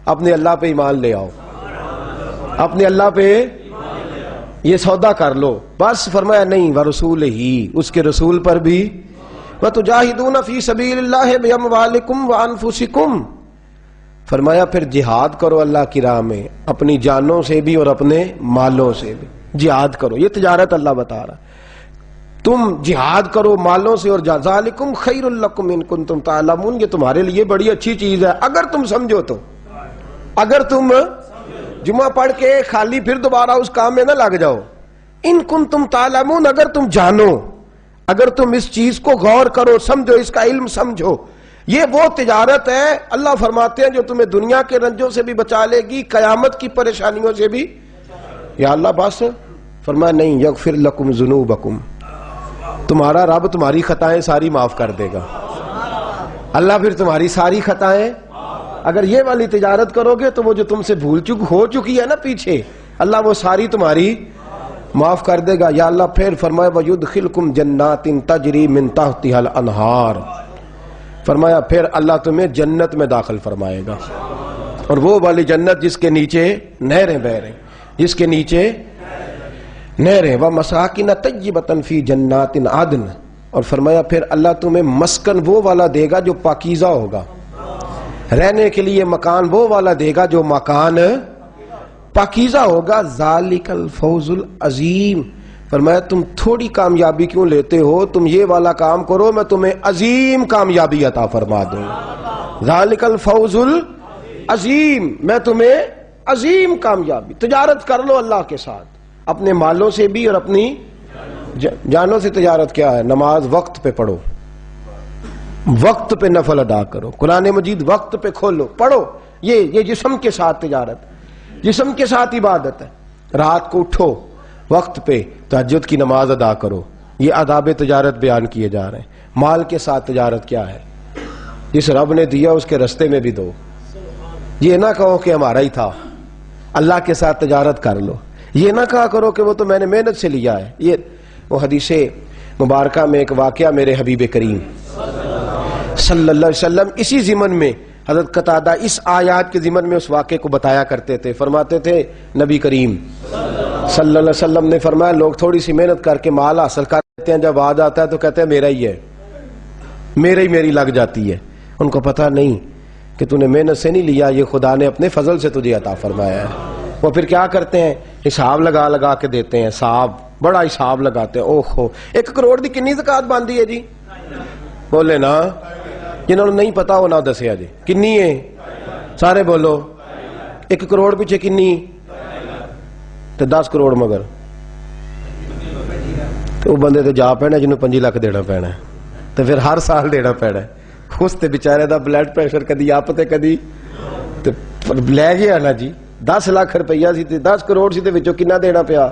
اپنے اللہ پہ ایمان لے آؤ, اپنے اللہ پہ یہ سودا کر لو بس. فرمایا نہیں, ورسولہ, اس کے رسول پر بھی. وتجاہدون فی سبیل اللہ باموالکم وانفسکم, فرمایا پھر جہاد کرو اللہ کی راہ میں اپنی جانوں سے بھی اور اپنے مالوں سے بھی. جہاد کرو. یہ تجارت اللہ بتا رہا. تم جہاد کرو مالوں سے اور ذالکم خیر لکم ان کنتم تعلمون. یہ تمہارے لیے بڑی اچھی چیز ہے اگر تم سمجھو تو. اگر تم جمعہ پڑھ کے خالی پھر دوبارہ اس کام میں نہ لگ جاؤ. ان کنتم تعلمون, اگر تم جانو, اگر تم اس چیز کو غور کرو, سمجھو, اس کا علم سمجھو. یہ وہ تجارت ہے اللہ فرماتے ہیں جو تمہیں دنیا کے رنجوں سے بھی بچا لے گی, قیامت کی پریشانیوں سے بھی. یا اللہ بس فرمایا نہیں, یغفر لکم ذنوبکم, تمہارا رب تمہاری خطائیں ساری معاف کر دے گا. اللہ پھر تمہاری ساری خطائیں, اگر یہ والی تجارت کرو گے تو وہ جو تم سے بھول ہو چکی ہے نا پیچھے, اللہ وہ ساری تمہاری معاف کر دے گا. یا اللہ پھر فرمایا وَيُدْخِلْكُمْ جَنَّاتٍ تَجْرِي مِن تَحْتِهَا الْأَنْهَارُ, فرمایا پھر اللہ تمہیں جنت میں داخل فرمائے گا, اور وہ والی جنت جس کے نیچے نہریں بہ رہی, جس کے نیچے نہریں. وَمَسَاكِنَ طَيِّبَةً فِي جَنَّاتٍ عَدْنٍ, اور فرمایا پھر اللہ تمہیں مسکن وہ والا دے گا جو پاکیزہ ہوگا, رہنے کے لیے مکان وہ والا دے گا جو مکان پاکیزہ ہوگا. ذالک الفوز العظیم, فرمایا تم تھوڑی کامیابی کیوں لیتے ہو, تم یہ والا کام کرو میں تمہیں عظیم کامیابی عطا فرما دوں. ذالک الفوز العظیم, میں تمہیں عظیم کامیابی. تجارت کر لو اللہ کے ساتھ, اپنے مالوں سے بھی اور اپنی جانوں سے. تجارت کیا ہے؟ نماز وقت پہ پڑھو, وقت پہ نفل ادا کرو, قرآن مجید وقت پہ کھولو پڑھو. یہ جسم کے ساتھ تجارت, جسم کے ساتھ عبادت ہے. رات کو اٹھو وقت پہ, تہجد کی نماز ادا کرو. یہ آداب تجارت بیان کیے جا رہے ہیں. مال کے ساتھ تجارت کیا ہے؟ جس رب نے دیا اس کے رستے میں بھی دو. یہ نہ کہو کہ ہمارا ہی تھا, اللہ کے ساتھ تجارت کر لو. یہ نہ کہا کرو کہ وہ تو میں نے محنت سے لیا ہے. یہ وہ حدیث مبارکہ میں ایک واقعہ میرے حبیب کریم صلی اللہ علیہ وسلم اسی ضمن میں حضرت قتادہ اس آیات کے ضمن میں اس واقعے کو بتایا کرتے تھے. فرماتے تھے نبی کریم صلی اللہ علیہ وسلم نے فرمایا لوگ تھوڑی سی محنت کر کے مال حاصل کرتے ہیں, جب آ جاتا ہے تو کہتے ہیں میرا ہی ہے, میری لگ جاتی ہے. ان کو پتہ نہیں کہ تو نے محنت سے نہیں لیا, یہ خدا نے اپنے فضل سے تجھے عطا فرمایا ہے. وہ پھر کیا کرتے ہیں, حساب لگا کے دیتے ہیں, بڑا حساب لگاتے ہیں. اوہو 1 کروڑ دی کنی زکات باندھی ہے جی, بولے نا, جنہوں نے نہیں پتا وہ نہ دسیا جی کنی ہے, سارے بولو 1 کروڑ پیچھے کنی تو 10 کروڑ مگر تو وہ بندے تو جا پینا جنہوں 5 لاکھ دینا پینا ہے, تو پھر ہر سال دینا پینا ہے. اس تے بیچارے دا بلڈ پریشر کدی اپ تے کدی لے گیا نا جی. 10 لاکھ روپیہ سی, 10 کروڑ سی, تے وچوں کنا دینا پیا.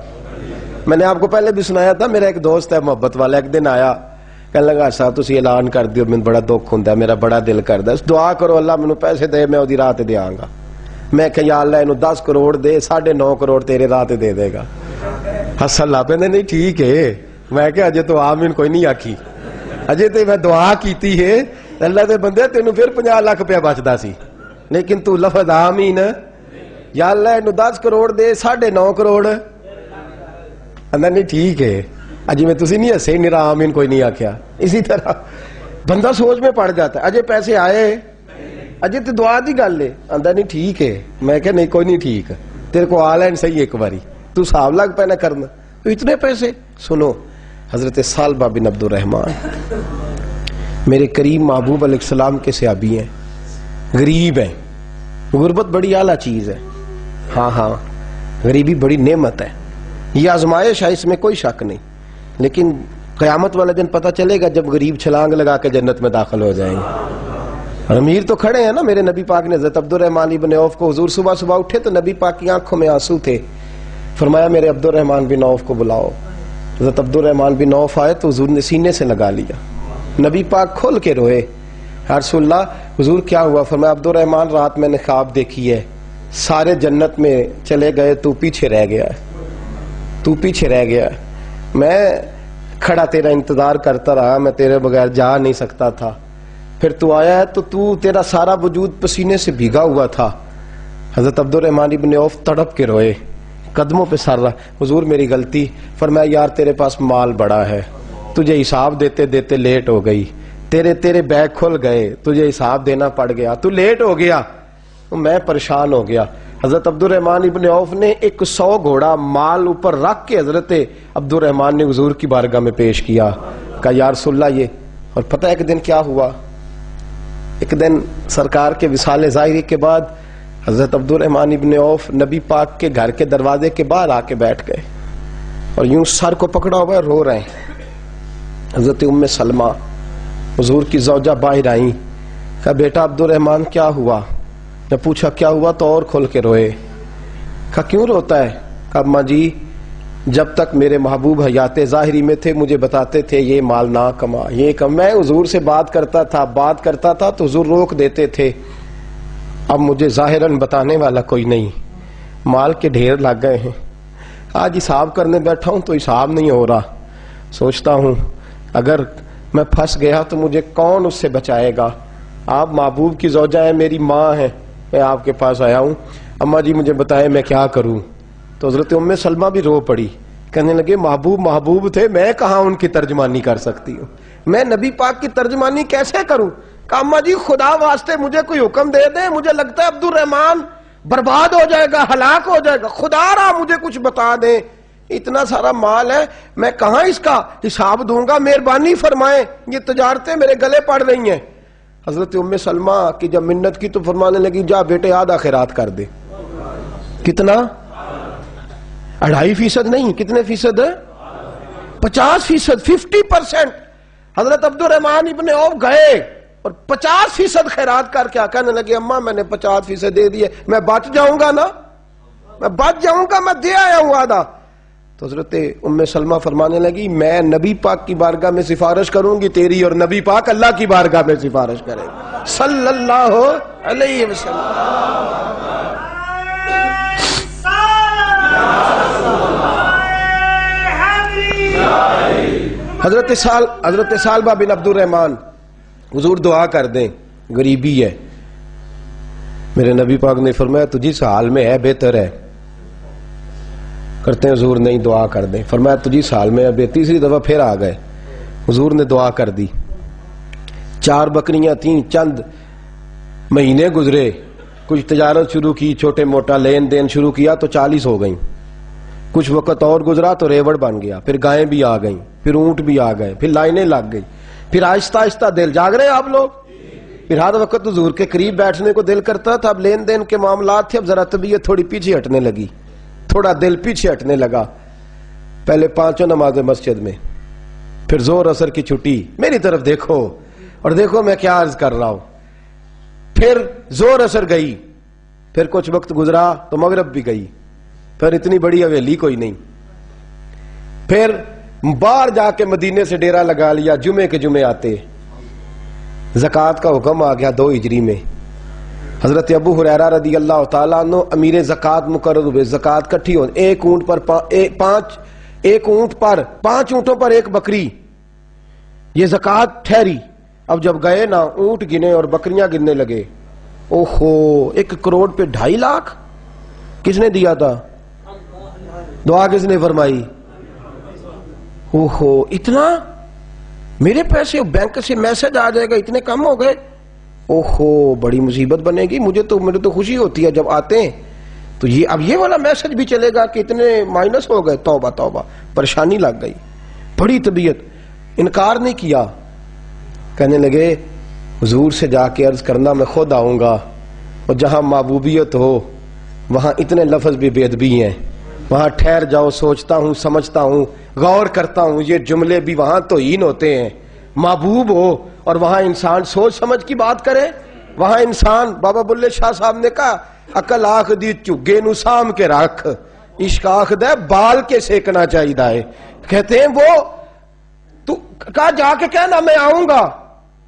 میں نے آپ کو پہلے بھی سنایا تھا, میرا ایک دوست ہے محبت والا, ایک دن آیا کہنے لگا صاحب تسی اعلان کر دیو, میں بڑا دکھ ہوندا ہے, میرا بڑا دل کردا ہے, دعا کرو اللہ مینوں پیسے دے, میں اودی راہ تے دیاں گا. میں کہ یا اللہ اینوں 10 کروڑ دے, 9.5 کروڑ تیرے راہ تے دے دے گا. ہسن لا پے, نہیں ٹھیک ہے. میں کہ اجے تو آمین کوئی نہیں آکھی, اجے تے میں دعا کیتی ہے اللہ دے بندے تینوں پھر 50 لاکھ روپیہ بچدا سی, لیکن تو لفظ آمین یا اللہ اینوں 10 کروڑ دے, 9.5 کروڑ. اندر نہیں ٹھیک ہے, اجی میں تسی نہیں ہسے, نرا آمین کوئی نہیں آکھیا. اسی طرح بندہ سوچ میں پڑ جاتا ہے, اجے پیسے آئے, اجے تو دعا دی گل ہے. اندر نہیں ٹھیک ہے. میں کہ نہیں کوئی نہیں ٹھیک, تیرے کو آ لین صحیح ایک باری, تو حساب لگ پہ نہ کرنا. تو اتنے پیسے. سنو حضرت سالبہ بن عبد الرحمن میرے کریم محبوب علیہ السلام کے صحابی ہیں, غریب ہیں. غربت بڑی اعلیٰ چیز ہے, ہاں غریبی بڑی نعمت ہے, یہ آزمائش ہے, اس میں کوئی شک نہیں. لیکن قیامت والے دن پتہ چلے گا جب غریب چھلانگ لگا کے جنت میں داخل ہو جائیں گے. اور امیر تو کھڑے ہیں نا. میرے نبی پاک نے حضرت عبد الرحمن بن عوف کو, حضور صبح اٹھے تو نبی پاک کی آنکھوں میں آنسو تھے, فرمایا میرے عبد الرحمن بن عوف کو بلاؤ. حضرت عبد الرحمن بن عوف آئے تو حضور نے سینے سے لگا لیا. نبی پاک کھول کے روئے, یا رسول اللہ حضور کیا ہوا؟ فرمایا عبد الرحمن رات میں نے خواب دیکھی ہے, سارے جنت میں چلے گئے, تو پیچھے رہ گیا, تو پیچھے رہ گیا. میں کھڑا تیرا انتظار کرتا رہا, میں تیرے بغیر جا نہیں سکتا تھا. پھر تو آیا ہے تو تیرا سارا وجود پسینے سے بھیگا ہوا تھا. حضرت عبد الرحمن بن عوف تڑپ کے روئے, قدموں پہ سر رہا. حضور میری غلطی. فرمایا یار تیرے پاس مال بڑا ہے, تجھے حساب دیتے دیتے لیٹ ہو گئی, تیرے بیگ کھل گئے, تجھے حساب دینا پڑ گیا, تو لیٹ ہو گیا, تو میں پریشان ہو گیا. حضرت عبد الرحمن ابن عوف نے 100 گھوڑا مال اوپر رکھ کے حضرت عبد الرحمن نے حضور کی بارگاہ میں پیش کیا، کہا یا رسول اللہ یہ. اور پتہ ہے ایک دن کیا ہوا؟ ایک دن سرکار کے وصال ظاہری کے بعد حضرت عبد الرحمن ابن عوف نبی پاک کے گھر کے دروازے کے باہر آ کے بیٹھ گئے اور یوں سر کو پکڑا ہوا ہے، رو رہے ہیں. حضرت ام سلمہ حضور کی زوجہ باہر آئیں، کہا بیٹا عبد الرحمن کیا ہوا؟ نے پوچھا کیا ہوا تو اور کھول کے روئے. کہا کیوں روتا ہے؟ کہا اماں جی جب تک میرے محبوب حیات ظاہری میں تھے مجھے بتاتے تھے یہ مال نہ کما، یہ کم. میں حضور سے بات کرتا تھا تو حضور روک دیتے تھے. اب مجھے ظاہراً بتانے والا کوئی نہیں، مال کے ڈھیر لگ گئے ہیں. آج حساب کرنے بیٹھا ہوں تو حساب نہیں ہو رہا. سوچتا ہوں اگر میں پھنس گیا تو مجھے کون اس سے بچائے گا؟ آپ محبوب کی زوجہ ہیں، میری ماں ہے، میں آپ کے پاس آیا ہوں، اماں جی مجھے بتائے میں کیا کروں. تو حضرت ام سلمہ بھی رو پڑی، کہنے لگے محبوب تھے، میں کہاں ان کی ترجمانی کر سکتی ہوں، میں نبی پاک کی ترجمانی کیسے کروں؟ کہ اماں جی خدا واسطے مجھے کوئی حکم دے دیں، مجھے لگتا ہے عبد الرحمن برباد ہو جائے گا، ہلاک ہو جائے گا، خدا را مجھے کچھ بتا دیں، اتنا سارا مال ہے میں کہاں اس کا حساب دوں گا، مہربانی فرمائیں، یہ تجارتیں میرے گلے پڑ رہی ہیں. حضرت ام سلمہ کی جب منت کی تو فرمانے لگی جا بیٹے آدھا خیرات کر دے. کتنا؟ 2.5% نہیں، کتنے فیصد ہے؟ 50%، 50%. حضرت عبد الرحمن ابن عوف گئے اور 50% خیرات کر کے کہنے لگے اماں میں نے 50% دے دیے، میں بچ جاؤں گا نا، میں بچ جاؤں گا، میں دے آیا ہوں آدھا. تو حضرت ام سلمہ فرمانے لگی میں نبی پاک کی بارگاہ میں سفارش کروں گی تیری، اور نبی پاک اللہ کی بارگاہ میں سفارش کرے گا صلی اللہ علیہ وسلم. حضرت سالبہ بن عبد الرحمن حضور دعا کر دیں، غریبی ہے. میرے نبی پاک نے فرمایا تجھی اس حال میں ہے بہتر ہے. کرتے ہیں حضور نہیں دعا کر دیں. فرمایا تجھی اس حال میں ہے. تیسری دفعہ پھر آ گئے، حضور نے دعا کر دی. 4 بکریاں تھیں، چند مہینے گزرے، کچھ تجارت شروع کی، چھوٹے موٹا لین دین شروع کیا تو 40 ہو گئیں. کچھ وقت اور گزرا تو ریوڑ بن گیا، پھر گائیں بھی آ گئیں، پھر اونٹ بھی آ گئے، پھر لائنیں لگ گئی. پھر آہستہ آہستہ دل جاگ رہے آپ لوگ. پھر ہر وقت حضور کے قریب بیٹھنے کو دل کرتا تھا. اب لین دین کے معاملات تھے، اب ذرا طبیعت تھوڑی پیچھے ہٹنے لگی، تھوڑا دل پیچھے ہٹنے لگا. پہلے 5 نمازیں مسجد میں، پھر زور اثر کی چھٹی، میری طرف دیکھو اور دیکھو میں کیا عرض کر رہا ہوں. پھر زور اثر گئی، پھر کچھ وقت گزرا تو مغرب بھی گئی، پھر اتنی بڑی حویلی کوئی نہیں. پھر باہر جا کے مدینے سے ڈیرا لگا لیا، جمعے کے جمعے آتے. زکوٰۃ کا حکم آ گیا 2 ہجری میں. حضرت ابو ہریرہ رضی اللہ تعالیٰ عنہ امیر زکوٰۃ مقرر ہوئے. زکوٰۃ کٹھی ہو، ایک اونٹ پر 5 اونٹوں پر 1 بکری، یہ زکوٰۃ ٹھہری. اب جب گئے نا اونٹ گنے اور بکریاں گننے لگے، اوہو 1 کروڑ پہ 2.5 لاکھ کس نے دیا تھا؟ دعا کس نے فرمائی؟ اوہو اتنا، میرے پیسے بینک سے میسج آ جائے گا اتنے کم ہو گئے، اوہو بڑی مصیبت بنے گی. مجھے تو خوشی ہوتی ہے جب آتے ہیں تو یہ اب یہ والا میسج بھی چلے گا کہ اتنے مائنس ہو گئے. توبہ توبہ، پریشانی لگ گئی، بڑی طبیعت. انکار نہیں کیا، کہنے لگے حضور سے جا کے عرض کرنا میں خود آؤں گا، اور جہاں محبوبیت ہو وہاں اتنے لفظ بھی بے ادبی ہیں، وہاں ٹھہر جاؤ، سوچتا ہوں، سمجھتا ہوں، غور کرتا ہوں، یہ جملے بھی وہاں توہین ہوتے ہیں. محبوب ہو اور وہاں انسان سوچ سمجھ کی بات کرے، وہاں انسان، بابا بلے شاہ صاحب نے کہا عقل آخ دی چگے نو سام کے رکھ، عشق آخ دے بال کے سیکنا چاہیے. کہتے ہیں وہ تو کہا جا کے کہنا میں آؤں گا.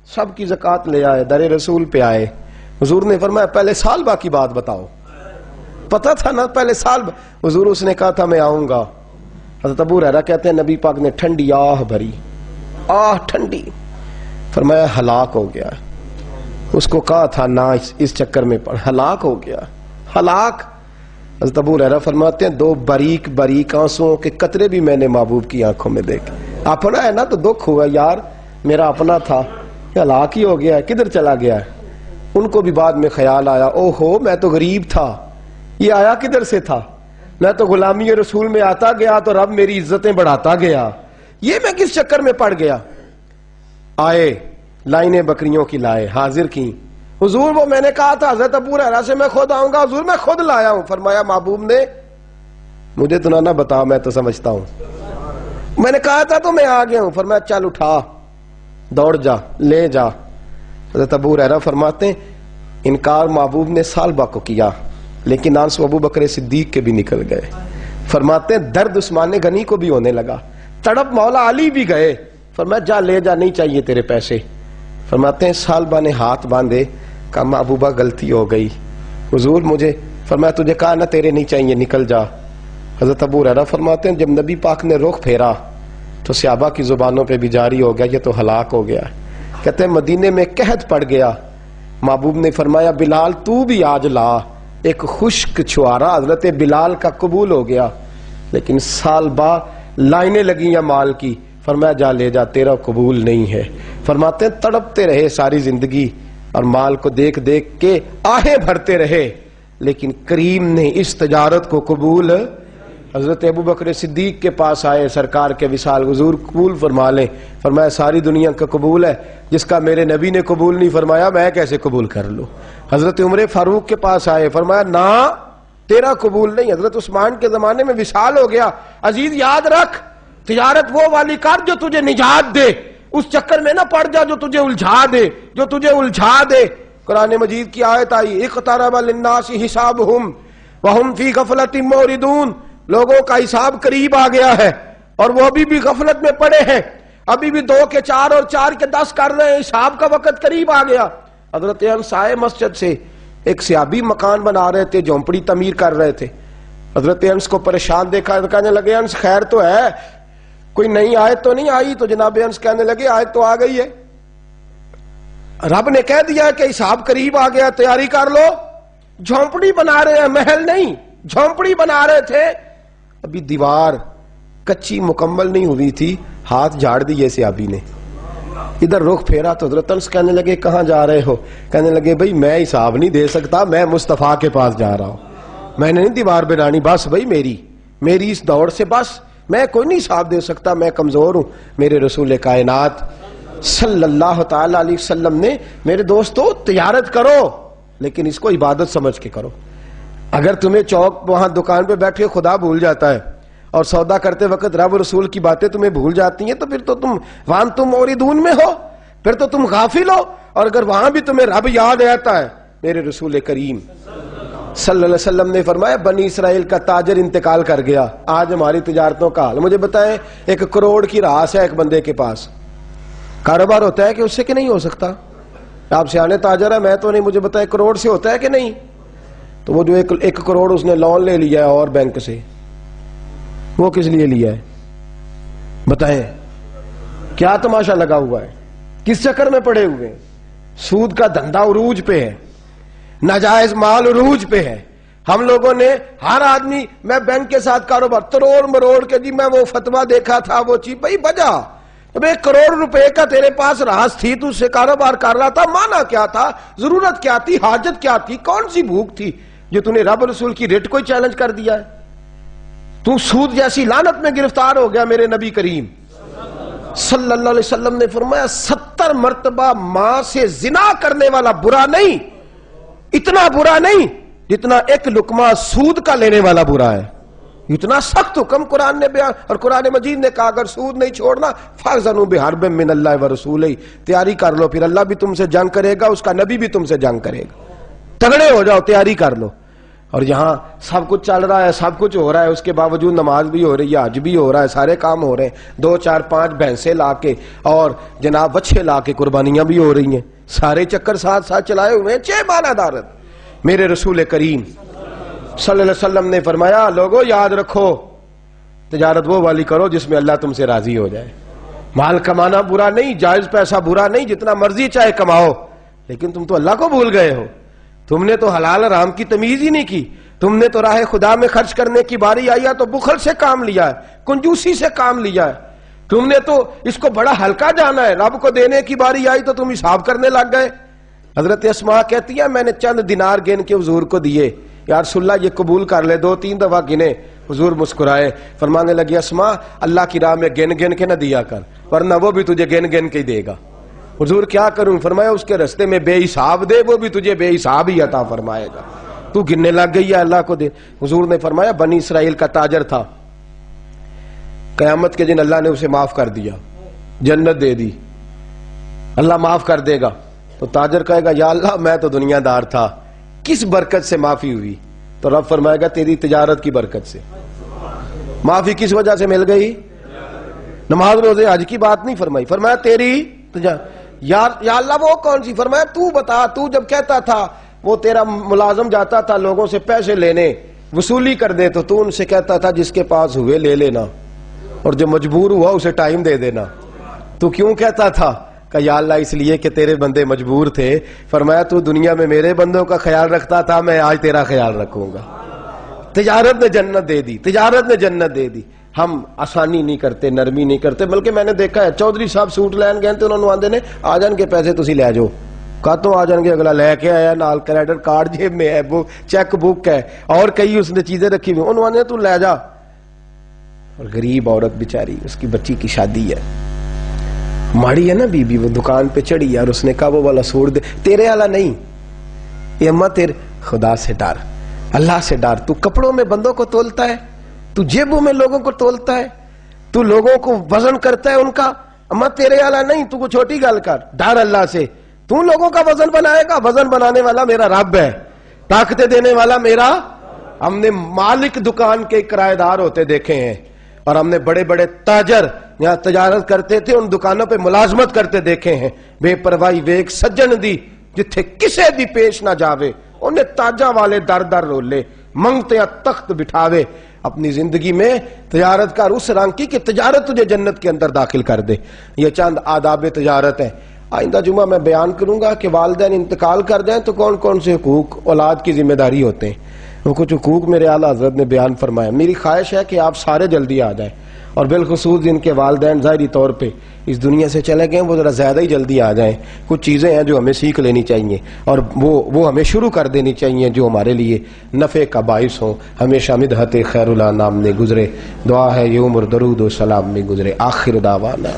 سب کی زکوٰۃ لے آئے، در رسول پہ آئے. حضور نے فرمایا پہلے سالبہ کی بات بتاؤ. پتا تھا نا پہلے سال حضور اس نے کہا تھا میں آؤں گا. حضرت ابو ہریرہ کہتے ہیں نبی پاک نے ٹھنڈی آہ بھری، آہ ٹھنڈی. فرمایا ہلاک ہو گیا. اس کو کہا تھا نہ اس چکر میں پڑ، ہلاک ہو گیا، ہلاک. حضرت ابو ہریرہ فرماتے ہیں 2 باریک باریک آنسوؤں کے قطرے بھی میں نے محبوب کی آنکھوں میں دیکھے. اپنا ہے نا تو دکھ ہوا، یار میرا اپنا تھا، ہلاک ہی ہو گیا، کدھر چلا گیا. ان کو بھی بعد میں خیال آیا، او ہو میں تو غریب تھا، یہ آیا کدھر سے تھا؟ میں تو غلامی رسول میں آتا گیا تو رب میری عزتیں بڑھاتا گیا، یہ میں کس چکر میں پڑ گیا؟ آئے لائنیں بکریوں کی لائے، حاضر کی، حضور وہ میں نے کہا تھا حضرت ابو ہریرہ سے میں خود آؤں گا، حضور میں خود لایا ہوں۔ فرمایا محبوب نے مجھے تو نہ بتاؤ، میں تو سمجھتا ہوں، میں نے کہا تھا تو میں آ گیا ہوں۔ فرمایا چل اٹھا، دوڑ جا، لے جا۔ حضرت ابو ہریرہ فرماتے ہیں انکار محبوب نے سالبہ کو کیا، لیکن آنسو ابو بکر صدیق کے بھی نکل گئے۔ فرماتے ہیں درد عثمان غنی کو بھی ہونے لگا، تڑپ مولا علی بھی گئے۔ فرمایا جا لے جا، نہیں چاہیے تیرے پیسے۔ فرماتے ہیں سالبہ نے ہاتھ باندھے، کہا محبوبہ غلطی ہو گئی حضور مجھے۔ فرمایا تجھے کہا نہ تیرے نہیں چاہیے، نکل جا۔ حضرت ابو ہریرہ فرماتے ہیں جب نبی پاک نے رخ پھیرا تو صحابہ کی زبانوں پہ بھی جاری ہو گیا یہ تو ہلاک ہو گیا۔ کہتے ہیں مدینے میں قحط پڑ گیا، محبوب نے فرمایا بلال تو بھی آج لا۔ ایک خشک چھوارا حضرت بلال کا قبول ہو گیا، لیکن سال بعد لائنیں لگی ہیں مال کی۔ فرمایا جا لے جا، تیرا قبول نہیں ہے۔ فرماتے ہیں تڑپتے رہے ساری زندگی اور مال کو دیکھ دیکھ کے آہیں بھرتے رہے، لیکن کریم نے اس تجارت کو قبول۔ حضرت ابو بکر صدیق کے پاس آئے، سرکار کے وصال حضور قبول فرما لیں۔ فرمایا ساری دنیا کا قبول ہے، جس کا میرے نبی نے قبول نہیں فرمایا میں کیسے قبول کر لوں۔ حضرت عمر فاروق کے پاس آئے، فرمایا نہ تیرا قبول نہیں۔ حضرت عثمان کے زمانے میں وصال ہو گیا۔ عزیز یاد رکھ تجارت وہ والی کر جو تجھے نجات دے، اس چکر میں نہ پڑ جا جو تجھے الجھا دے۔ قرآن مجید کی آیت آئی اقترب للناس حسابہم وہم فی غفلۃ معرضون، لوگوں کا حساب قریب آ گیا ہے اور وہ ابھی بھی غفلت میں پڑے ہیں، ابھی بھی 2 کے 4 اور 4 کے 10 کر رہے ہیں، حساب کا وقت قریب آ گیا۔ حضرت انس آئے مسجد سے، ایک صحابی مکان بنا رہے تھے، جھونپڑی تعمیر کر رہے تھے۔ حضرت انس کو پریشان دیکھا، کہنے لگے انس خیر تو ہے، کوئی نئی آیت تو نہیں آئی؟ تو جناب انس کہنے لگے آیت تو آ گئی ہے، رب نے کہہ دیا کہ حساب قریب آ گیا، تیاری کر لو۔ جھونپڑی بنا رہے ہیں، محل نہیں، جھونپڑی بنا رہے تھے، ابھی دیوار کچی مکمل نہیں ہوئی تھی، ہاتھ جھاڑ دیے صحابی نے۔ ادھر رخ پھیرا تو حضرت انس کہنے لگے کہاں جا رہے ہو؟ کہنے لگے بھائی میں حساب نہیں دے سکتا، میں مصطفیٰ کے پاس جا رہا ہوں، میں نے نہیں دیوار بنانی، بس بھائی میری اس دوڑ سے بس میں کوئی نہیں حساب دے سکتا، میں کمزور ہوں۔ میرے رسول کائنات صلی اللہ تعالی علیہ وسلم نے میرے دوستو تجارت کرو لیکن اس کو عبادت سمجھ کے کرو۔ اگر تمہیں چوک وہاں دکان پہ بیٹھے خدا بھول جاتا ہے اور سودا کرتے وقت رب رسول کی باتیں تمہیں بھول جاتی ہیں تو پھر تو تم وانتم موردون میں ہو، پھر تو تم غافل ہو۔ اور اگر وہاں بھی تمہیں رب یاد رہتا ہے، میرے رسول کریم صلی اللہ علیہ وسلم نے فرمایا بنی اسرائیل کا تاجر انتقال کر گیا، آج ہماری تجارتوں کا حال۔ مجھے بتائیں 1 کروڑ کی راس ہے ایک بندے کے پاس، کاروبار ہوتا ہے کہ اس سے کہ نہیں ہو سکتا؟ آپ سیانے تاجر ہے، میں تو نہیں، مجھے بتائیں کروڑ سے ہوتا ہے کہ نہیں؟ تو وہ جو 1 کروڑ اس نے لون لے لیا ہے اور بینک سے، وہ کس لیے لیا ہے بتائیں؟ کیا تماشا لگا ہوا ہے؟ کس چکر میں پڑے ہوئے ہیں؟ سود کا دھندا عروج پہ ہے، ناجائز مال عروج پہ ہے۔ ہم لوگوں نے ہر آدمی میں بینک کے ساتھ کاروبار تروڑ مروڑ کے، جی میں وہ فتویٰ دیکھا تھا وہ چیز، بھائی بجا جب 1 کروڑ روپے کا تیرے پاس راس تھی تو اس سے کاروبار کر رہا تھا، مانا کیا تھا، ضرورت کیا تھی، حاجت کیا تھی، کون سی بھوک تھی جو تُو نے رب رسول کی ریٹ کو چیلنج کر دیا ہے؟ تو سود جیسی لعنت میں گرفتار ہو گیا۔ میرے نبی کریم صلی اللہ علیہ وسلم نے فرمایا 70 مرتبہ ماں سے زنا کرنے والا برا نہیں، اتنا برا نہیں جتنا 1 لقمہ سود کا لینے والا برا ہے۔ اتنا سخت حکم قرآن نے بیان، اور قرآن مجید نے کہا اگر سود نہیں چھوڑنا فَأْذَنُوا بِحَرْبٍ مِّنَ اللَّهِ وَرَسُولِهِ، تیاری کر لو، پھر اللہ بھی تم سے جنگ کرے گا، اس کا نبی بھی تم سے جنگ کرے گا، تگڑے ہو جاؤ، تیاری کر لو۔ اور یہاں سب کچھ چل رہا ہے، سب کچھ ہو رہا ہے، اس کے باوجود نماز بھی ہو رہی ہے، حج بھی ہو رہا ہے، سارے کام ہو رہے ہیں، 2 4 5 بھینسیں لا کے اور جناب بچے لا کے قربانیاں بھی ہو رہی ہیں، سارے چکر ساتھ ساتھ چلائے ہوئے ہیں، 6 معنی دارت۔ میرے رسول کریم صلی اللہ علیہ وسلم نے فرمایا لوگوں یاد رکھو تجارت وہ والی کرو جس میں اللہ تم سے راضی ہو جائے۔ مال کمانا برا نہیں، جائز پیسہ برا نہیں، جتنا مرضی چاہے کماؤ، لیکن تم تو اللہ کو بھول گئے ہو، تم نے تو حلال حرام کی تمیز ہی نہیں کی، تم نے تو راہ خدا میں خرچ کرنے کی باری آئی ہے تو بخل سے کام لیا ہے، کنجوسی سے کام لیا ہے، تم نے تو اس کو بڑا ہلکا جانا ہے، رب کو دینے کی باری آئی تو تم حساب کرنے لگ گئے۔ حضرت اسماء کہتی ہے میں نے چند دینار گن کے حضور کو دیے، یا رسول اللہ یہ قبول کر لے، 2-3 دفعہ گنے، حضور مسکرائے، فرمانے لگے اسما اللہ کی راہ میں گن گن کے نہ دیا کر، ورنہ وہ بھی تجھے گن گن کے ہی دے گا۔ حضور کیا کروں؟ فرمایا اس کے رستے میں بے حساب دے، وہ بھی تجھے بے حساب ہی عطا فرمائے گا، تو گننے لگ گئی ہے اللہ کو دے۔ حضور نے فرمایا بنی اسرائیل کا تاجر تھا، قیامت کے دن اللہ نے اسے معاف کر دیا، جنت دے دی، اللہ معاف کر دے گا، تو تاجر کہے گا یا اللہ میں تو دنیا دار تھا، کس برکت سے معافی ہوئی؟ تو رب فرمائے گا تیری تجارت کی برکت سے۔ معافی کس وجہ سے مل گئی؟ نماز روزے حج کی بات نہیں فرمائی، فرمایا تیری یا اللہ وہ کون سی؟ فرمایا تو بتا، تو جب کہتا تھا وہ تیرا ملازم جاتا تھا لوگوں سے پیسے لینے، وصولی کر دے، تو ان سے کہتا تھا جس کے پاس ہوئے لے لینا، اور جو مجبور ہوا اسے ٹائم دے دینا، تو کیوں کہتا تھا؟ کہ یا اللہ اس لیے کہ تیرے بندے مجبور تھے۔ فرمایا تو دنیا میں میرے بندوں کا خیال رکھتا تھا، میں آج تیرا خیال رکھوں گا۔ تجارت نے جنت دے دی، تجارت نے جنت دے دی۔ ہم آسانی نہیں کرتے، نرمی نہیں کرتے، بلکہ میں نے دیکھا ہے چودھری صاحب سوٹ لین گئے تو انہوں نے آندے نے آ جان کے پیسے تسی لے جاؤ، کہتوں آ جان گے، اگلا لے کے آیا، نال کریڈٹ کارڈ جیب میں ہے، وہ چیک بک ہے، اور کئی اس نے چیزیں رکھی ہوئی، انہوں نے تو لے جا۔ اور غریب عورت بیچاری، اس کی بچی کی شادی ہے، ماڑی ہے نا بی بی، وہ دکان پہ چڑھی ہے اور اس نے کہا وہ والا سوٹ دے، تیرے والا نہیں، یہ اماں تیرے خدا سے ڈر، اللہ سے ڈر، تو کپڑوں میں بندوں کو تولتا ہے، تو جیبوں میں لوگوں کو تولتا ہے، تو لوگوں کو وزن کرتا ہے ان کا، اماں تیرے والا نہیں، تو کو چھوٹی گل کر، ڈر اللہ سے، تو لوگوں کا وزن بنائے گا، وزن بنانے والا میرا رب ہے، طاقتیں دینے والا میرا۔ ہم نے مالک دکان کے کرایہ دار ہوتے دیکھے ہیں، اور ہم نے بڑے بڑے تاجر یہاں تجارت کرتے تھے، ان دکانوں پہ ملازمت کرتے دیکھے ہیں، بے پرواہی ویک سجن دی جتھے کسے دی پیش نہ جاوے، انہیں تاجہ والے در در رولے، منگتے تخت بٹھاوے۔ اپنی زندگی میں تجارت کر اس رنگ کی کہ تجارت تجھے جنت کے اندر داخل کر دے۔ یہ چند آداب تجارت ہے۔ آئندہ جمعہ میں بیان کروں گا کہ والدین انتقال کر جائیں تو کون کون سے حقوق اولاد کی ذمہ داری ہوتے ہیں۔ وہ کچھ حقوق میرے اعلیٰ حضرت نے بیان فرمایا۔ میری خواہش ہے کہ آپ سارے جلدی آ جائیں، اور بالخصوص جن کے والدین ظاہری طور پہ اس دنیا سے چلے گئے وہ ذرا زیادہ ہی جلدی آ جائیں۔ کچھ چیزیں ہیں جو ہمیں سیکھ لینی چاہیے، اور وہ ہمیں شروع کر دینی چاہیے جو ہمارے لیے نفع کا باعث ہوں۔ ہمیشہ مدحت خیر الانام میں گزرے، دعا ہے یہ عمر درود و سلام میں گزرے۔ آخر دعوانا